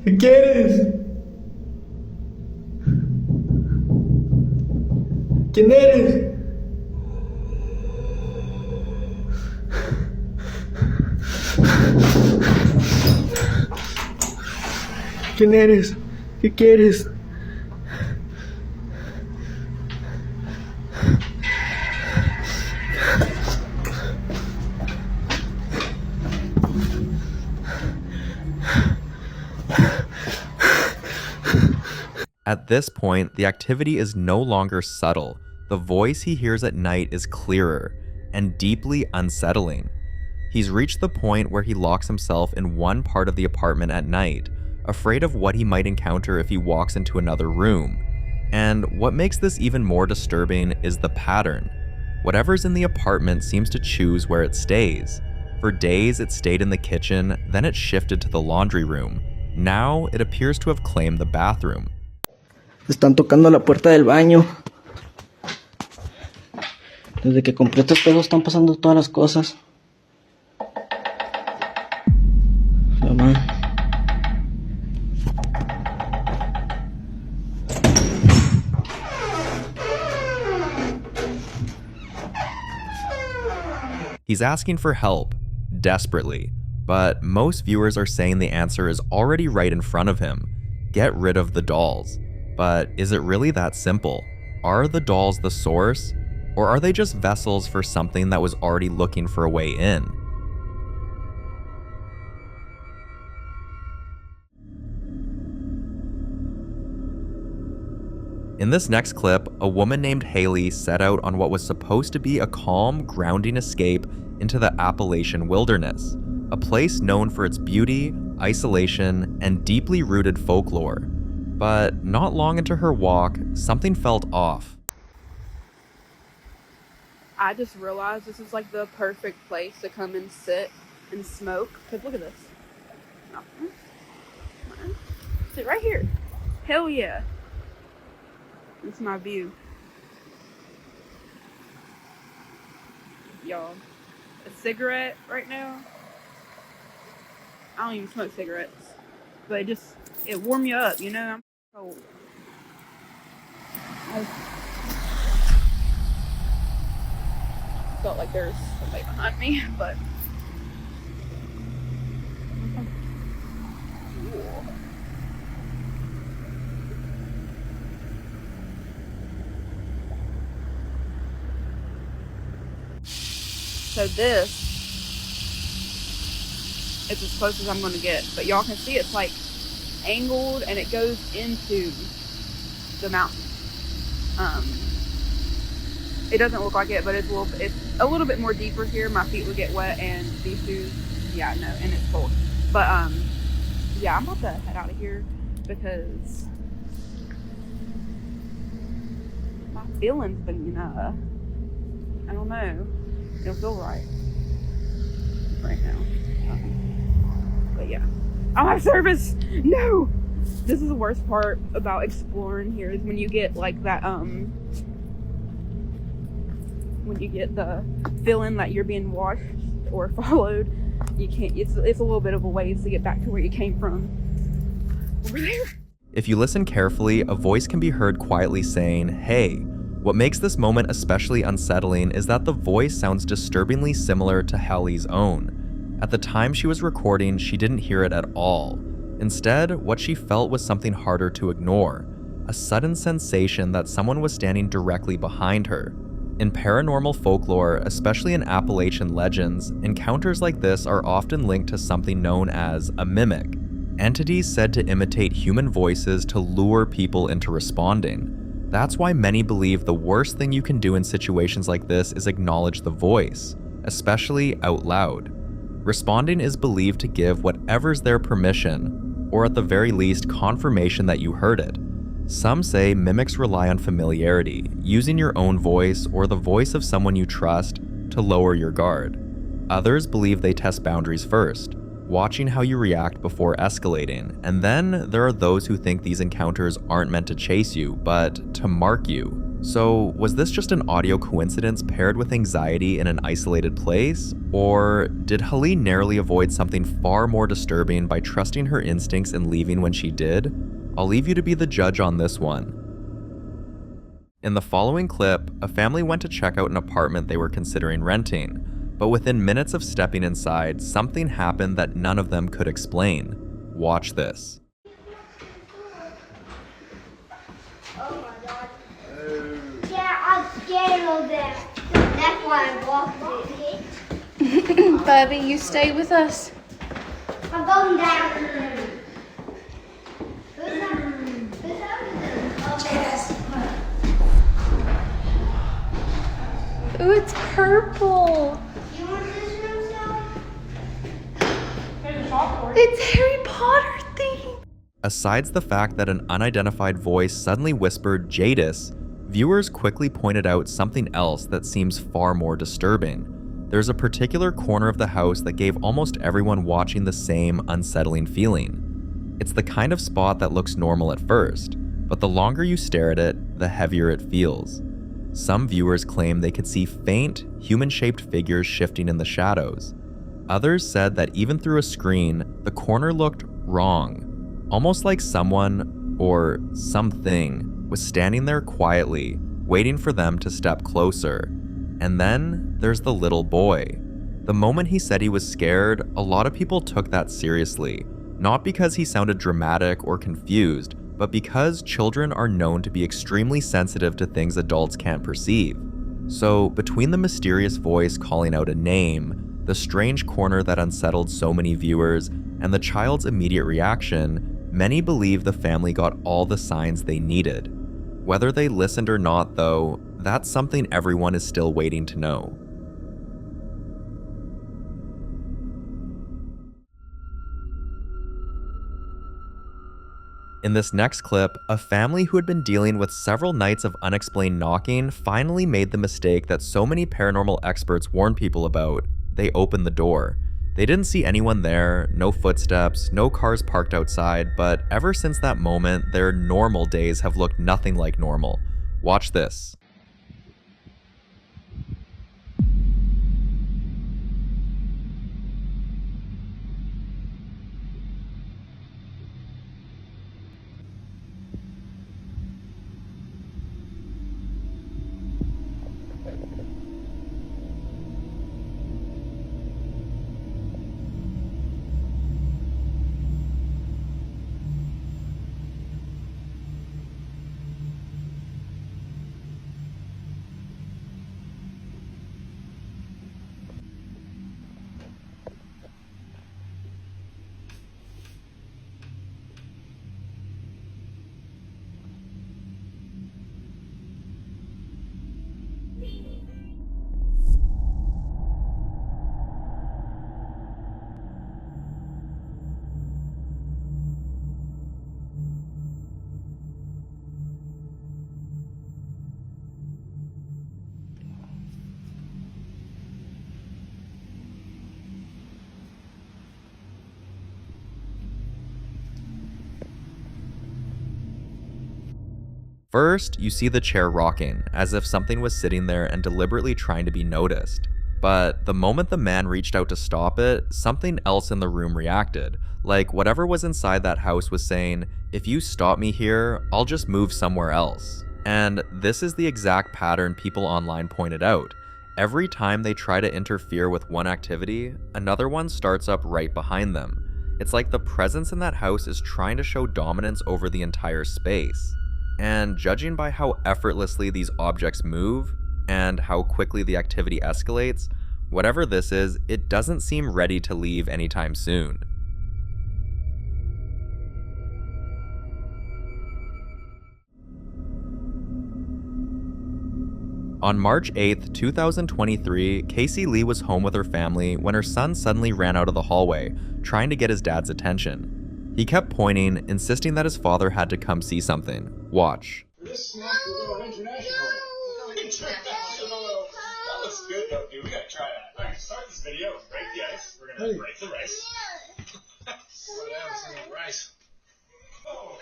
¿Qué quieres? ¿Quién eres? ¿Quién eres? ¿Qué quieres? At this point, the activity is no longer subtle. The voice he hears at night is clearer and deeply unsettling. He's reached the point where he locks himself in one part of the apartment at night, afraid of what he might encounter if he walks into another room. And what makes this even more disturbing is the pattern. Whatever's in the apartment seems to choose where it stays. For days, it stayed in the kitchen, then it shifted to the laundry room. Now, it appears to have claimed the bathroom. Están tocando la puerta del baño. Desde que compré este espejo están pasando todas las cosas. Mamá. He's asking for help, desperately, but most viewers are saying the answer is already right in front of him. Get rid of the dolls. But is it really that simple? Are the dolls the source? Or are they just vessels for something that was already looking for a way in? In this next clip, a woman named Haley set out on what was supposed to be a calm, grounding escape into the Appalachian wilderness, a place known for its beauty, isolation, and deeply rooted folklore. But not long into her walk, something felt off. I just realized this is like the perfect place to come and sit and smoke. Cause look at this. Sit right here. Hell yeah. This is my view. Y'all, a cigarette right now. I don't even smoke cigarettes, but it warm you up, you know? I'm cold. I felt like there's somebody behind me, but so this is as close as I'm gonna get, but y'all can see it's like angled and it goes into the mountain. It doesn't look like it, but it's a little bit more deeper here. My feet would get wet, and these shoes, yeah, no, and it's cold. But yeah, I'm about to head out of here because my feelings been, I don't know, it don't feel right now. But yeah, I don't have service. No, this is the worst part about exploring here is when you get like that, when you get the feeling that you're being watched or followed. You can't, it's a little bit of a ways to get back to where you came from. Over there. If you listen carefully, a voice can be heard quietly saying, "Hey." What makes this moment especially unsettling is that the voice sounds disturbingly similar to Hallie's own. At the time she was recording, she didn't hear it at all. Instead, what she felt was something harder to ignore, a sudden sensation that someone was standing directly behind her. In paranormal folklore, especially in Appalachian legends, encounters like this are often linked to something known as a mimic, entities said to imitate human voices to lure people into responding. That's why many believe the worst thing you can do in situations like this is acknowledge the voice, especially out loud. Responding is believed to give whatever's their permission, or at the very least confirmation that you heard it. Some say mimics rely on familiarity, using your own voice or the voice of someone you trust to lower your guard. Others believe they test boundaries first, watching how you react before escalating, and then there are those who think these encounters aren't meant to chase you, but to mark you. So, was this just an audio coincidence paired with anxiety in an isolated place? Or did Hallie narrowly avoid something far more disturbing by trusting her instincts and leaving when she did? I'll leave you to be the judge on this one. In the following clip, a family went to check out an apartment they were considering renting, but within minutes of stepping inside, something happened that none of them could explain. Watch this. Yeah, I'm scared of that. That's why I walked it. Bubby, you stay with us. I'm going down. Ooh, it's purple. You want this room, Sally? It's Harry Potter themed. Asides the fact that an unidentified voice suddenly whispered Jadis, viewers quickly pointed out something else that seems far more disturbing. There's a particular corner of the house that gave almost everyone watching the same unsettling feeling. It's the kind of spot that looks normal at first, but the longer you stare at it, the heavier it feels. Some viewers claim they could see faint, human-shaped figures shifting in the shadows. Others said that even through a screen, the corner looked wrong, almost like someone, or something, was standing there quietly, waiting for them to step closer. And then there's the little boy. The moment he said he was scared, a lot of people took that seriously, not because he sounded dramatic or confused, but because children are known to be extremely sensitive to things adults can't perceive. So, between the mysterious voice calling out a name, the strange corner that unsettled so many viewers, and the child's immediate reaction, many believe the family got all the signs they needed. Whether they listened or not, though, that's something everyone is still waiting to know. In this next clip, a family who had been dealing with several nights of unexplained knocking finally made the mistake that so many paranormal experts warn people about. They opened the door. They didn't see anyone there, no footsteps, no cars parked outside, but ever since that moment, their normal days have looked nothing like normal. Watch this. First, you see the chair rocking, as if something was sitting there and deliberately trying to be noticed. But the moment the man reached out to stop it, something else in the room reacted, like whatever was inside that house was saying, if you stop me here, I'll just move somewhere else. And this is the exact pattern people online pointed out. Every time they try to interfere with one activity, another one starts up right behind them. It's like the presence in that house is trying to show dominance over the entire space. And judging by how effortlessly these objects move, and how quickly the activity escalates, whatever this is, it doesn't seem ready to leave anytime soon. On March 8th, 2023, Casey Lee was home with her family when her son suddenly ran out of the hallway, trying to get his dad's attention. He kept pointing, insisting that his father had to come see something. Watch. This snack a little international. International. That looks good though, dude. We gotta try that. Alright, start this video. Break the ice. We're gonna break the rice. Slow down, some of the rice. Oh,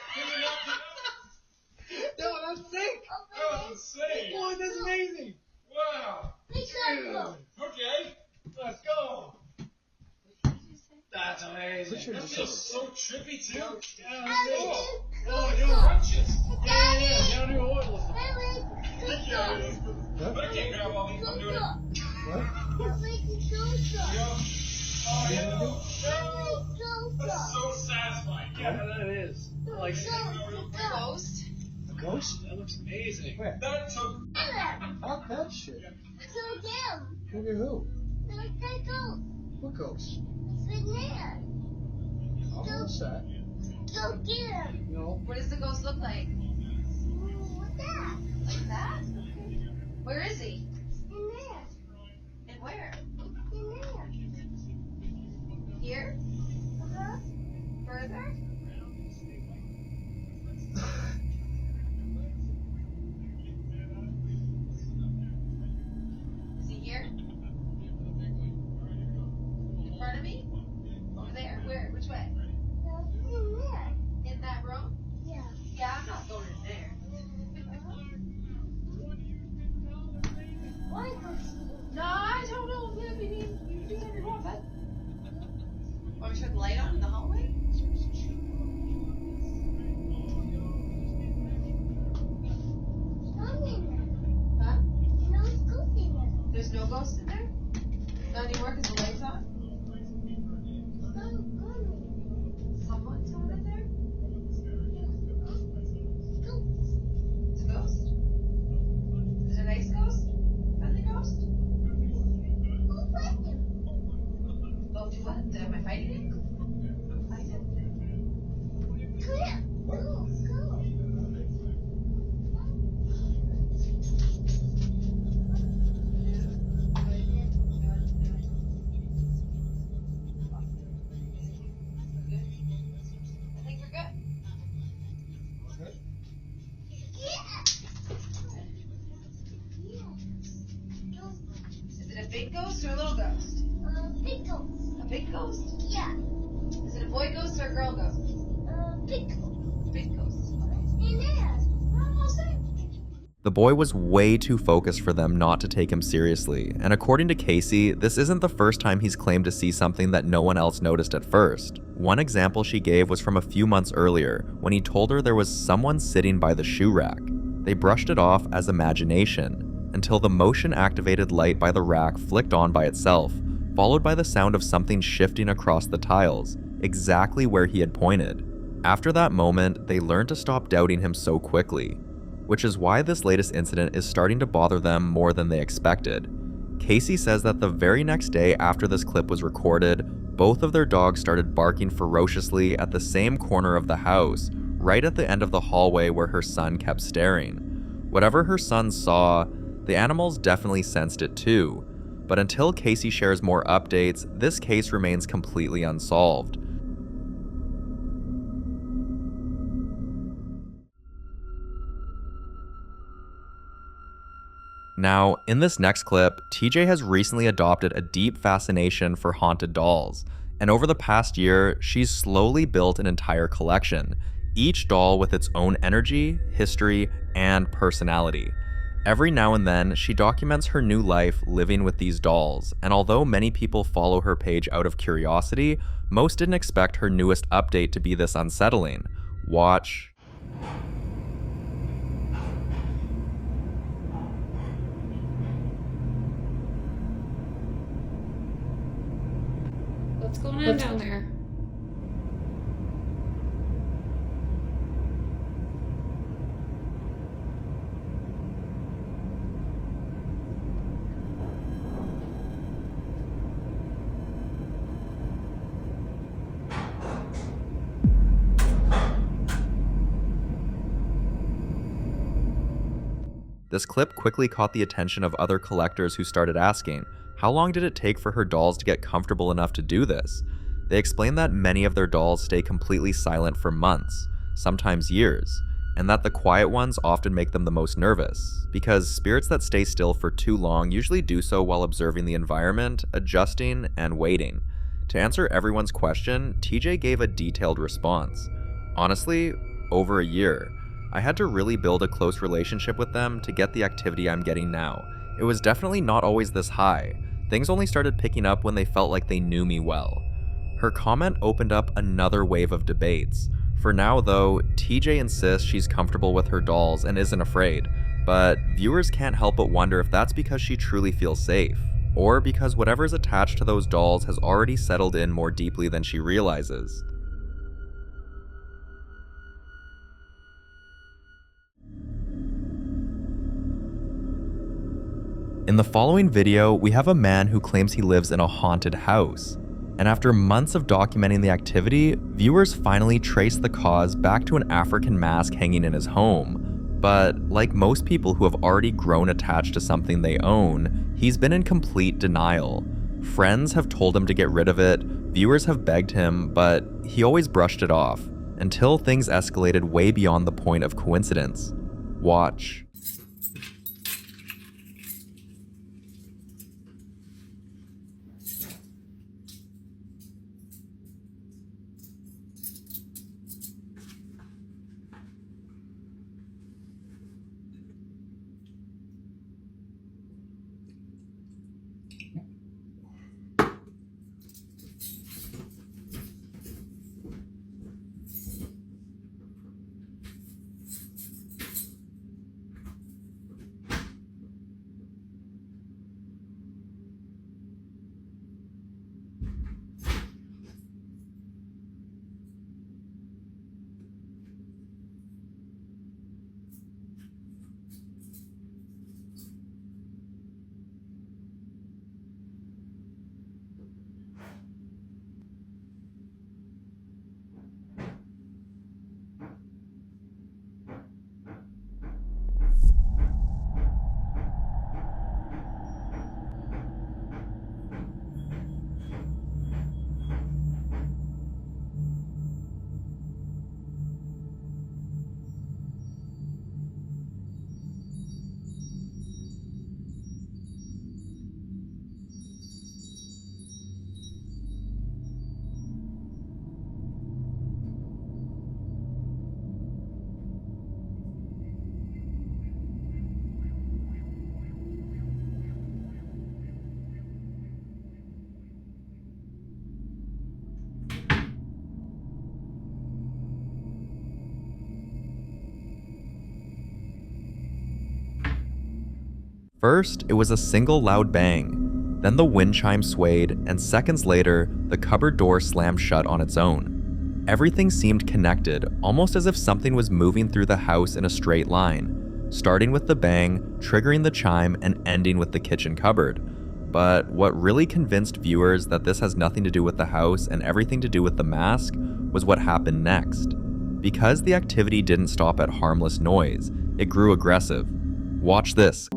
no, that's sick. Oh, that's sick. Boy, that's amazing. Wow. Dude. Okay, let's go. That's amazing. That feels so trippy too. Oh, doing crunches. Yeah. Down to oil. But I can't grab all these. I'm doing it. What? Oh, yeah. No. That's so satisfying. Yeah, that is. I like seeing a ghost. A ghost? That looks amazing. Where? That took. Fuck that shit. Look at who? What ghost? What's that? Go get him. No. What does the ghost look like? What's that? Like that? Where is he? In there. And where? In there. Here? Uh-huh. Further? Is he here? In front of me? Over there? Where? Which way? No, in there. In that room? Yeah. Yeah, I'm not going in there. Why go see? No, I don't know. Yeah, we need you do whatever you want, bud. Want me to turn the light on in the hallway? Huh? There's no ghost in there? Not anymore because the light's on? Someone's over there? It's a ghost? Is it a nice ghost? Friendly ghost? Oh, do what? Am I fighting it? Fight it? Come here. Go. I think we're good. Is it a big ghost or a little ghost? Big ghost. A big ghost? Yeah. Is it a boy ghost or a girl ghost? Big ghost. Big ghost. In there. We're almost there. The boy was way too focused for them not to take him seriously, and according to Casey, this isn't the first time he's claimed to see something that no one else noticed at first. One example she gave was from a few months earlier, when he told her there was someone sitting by the shoe rack. They brushed it off as imagination, until the motion-activated light by the rack flicked on by itself, followed by the sound of something shifting across the tiles, exactly where he had pointed. After that moment, they learned to stop doubting him so quickly, which is why this latest incident is starting to bother them more than they expected. Casey says that the very next day after this clip was recorded, both of their dogs started barking ferociously at the same corner of the house, right at the end of the hallway where her son kept staring. Whatever her son saw, the animals definitely sensed it too, but until Casey shares more updates, this case remains completely unsolved. Now, in this next clip, TJ has recently adopted a deep fascination for haunted dolls, and over the past year, she's slowly built an entire collection, each doll with its own energy, history, and personality. Every now and then, she documents her new life living with these dolls, and although many people follow her page out of curiosity, most didn't expect her newest update to be this unsettling. Watch. What's going on down there? This clip quickly caught the attention of other collectors who started asking, how long did it take for her dolls to get comfortable enough to do this? They explained that many of their dolls stay completely silent for months, sometimes years, and that the quiet ones often make them the most nervous, because spirits that stay still for too long usually do so while observing the environment, adjusting, and waiting. To answer everyone's question, TJ gave a detailed response. Honestly, over a year. I had to really build a close relationship with them to get the activity I'm getting now. It was definitely not always this high. Things only started picking up when they felt like they knew me well. Her comment opened up another wave of debates. For now though, TJ insists she's comfortable with her dolls and isn't afraid, but viewers can't help but wonder if that's because she truly feels safe, or because whatever's attached to those dolls has already settled in more deeply than she realizes. In the following video, we have a man who claims he lives in a haunted house. And after months of documenting the activity, viewers finally traced the cause back to an African mask hanging in his home. But like most people who have already grown attached to something they own, he's been in complete denial. Friends have told him to get rid of it, viewers have begged him, but he always brushed it off, until things escalated way beyond the point of coincidence. Watch. First, it was a single loud bang. Then the wind chime swayed, and seconds later, the cupboard door slammed shut on its own. Everything seemed connected, almost as if something was moving through the house in a straight line, starting with the bang, triggering the chime, and ending with the kitchen cupboard. But what really convinced viewers that this has nothing to do with the house and everything to do with the mask was what happened next. Because the activity didn't stop at harmless noise, it grew aggressive. Watch this.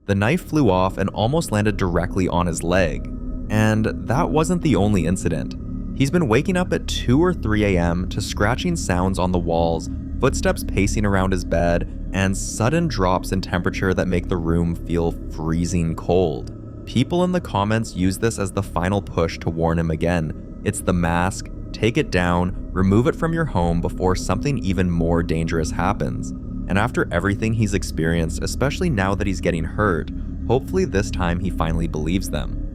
The knife flew off and almost landed directly on his leg. And that wasn't the only incident. He's been waking up at 2 or 3 a.m. to scratching sounds on the walls, footsteps pacing around his bed, and sudden drops in temperature that make the room feel freezing cold. People in the comments use this as the final push to warn him again. It's the mask, take it down, remove it from your home before something even more dangerous happens. And after everything he's experienced, especially now that he's getting hurt, hopefully this time he finally believes them.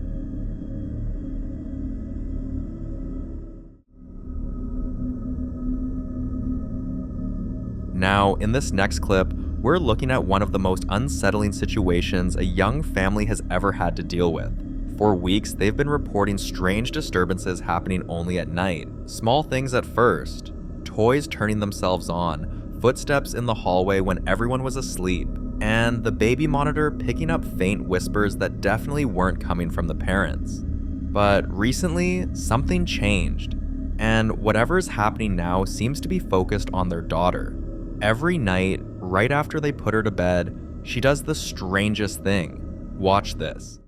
Now, in this next clip, we're looking at one of the most unsettling situations a young family has ever had to deal with. For weeks, they've been reporting strange disturbances happening only at night. Small things at first, toys turning themselves on, footsteps in the hallway when everyone was asleep, and the baby monitor picking up faint whispers that definitely weren't coming from the parents. But recently, something changed, and whatever is happening now seems to be focused on their daughter. Every night, right after they put her to bed, she does the strangest thing. Watch this.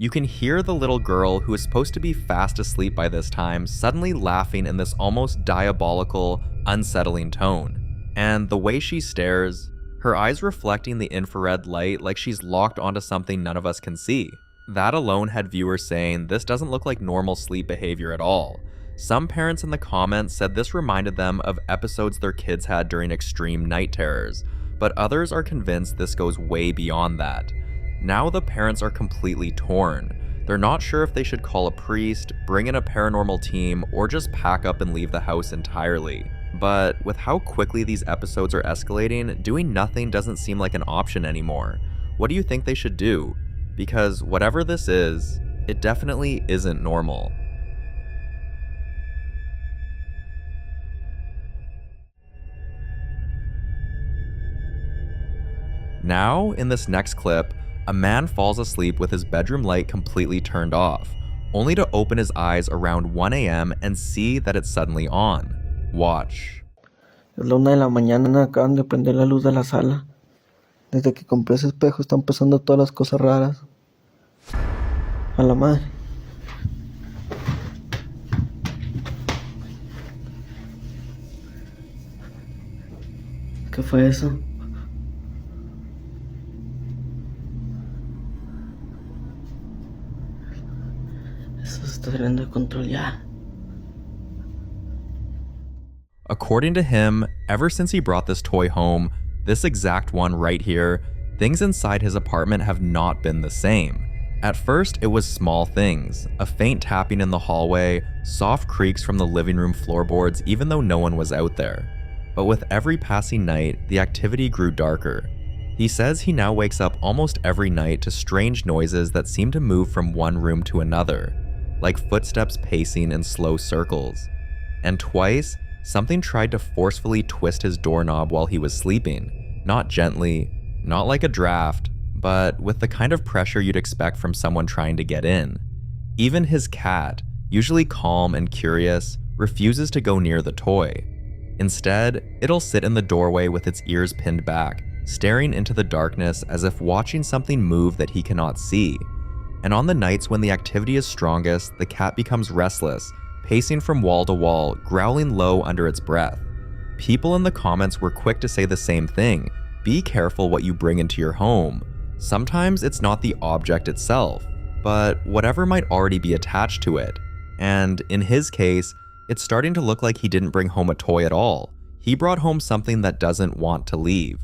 You can hear the little girl, who is supposed to be fast asleep by this time, suddenly laughing in this almost diabolical, unsettling tone. And the way she stares, her eyes reflecting the infrared light like she's locked onto something none of us can see. That alone had viewers saying this doesn't look like normal sleep behavior at all. Some parents in the comments said this reminded them of episodes their kids had during extreme night terrors, but others are convinced this goes way beyond that. Now the parents are completely torn. They're not sure if they should call a priest, bring in a paranormal team, or just pack up and leave the house entirely. But with how quickly these episodes are escalating, doing nothing doesn't seem like an option anymore. What do you think they should do? Because whatever this is, it definitely isn't normal. Now, in this next clip, a man falls asleep with his bedroom light completely turned off, only to open his eyes around 1 a.m. and see that it's suddenly on. Watch. Es la 1 de la mañana, acaban de prender la luz de la sala. Desde que compré ese espejo están pasando todas las cosas raras. A la madre. ¿Qué fue eso? Eso se está saliendo de control ya. According to him, ever since he brought this toy home, this exact one right here, things inside his apartment have not been the same. At first, it was small things, a faint tapping in the hallway, soft creaks from the living room floorboards even though no one was out there. But with every passing night, the activity grew darker. He says he now wakes up almost every night to strange noises that seem to move from one room to another, like footsteps pacing in slow circles. And twice, something tried to forcefully twist his doorknob while he was sleeping. Not gently, not like a draft, but with the kind of pressure you'd expect from someone trying to get in. Even his cat, usually calm and curious, refuses to go near the toy. Instead, it'll sit in the doorway with its ears pinned back, staring into the darkness as if watching something move that he cannot see. And on the nights when the activity is strongest, the cat becomes restless, pacing from wall to wall, growling low under its breath. People in the comments were quick to say the same thing. Be careful what you bring into your home. Sometimes it's not the object itself, but whatever might already be attached to it. And in his case, it's starting to look like he didn't bring home a toy at all. He brought home something that doesn't want to leave.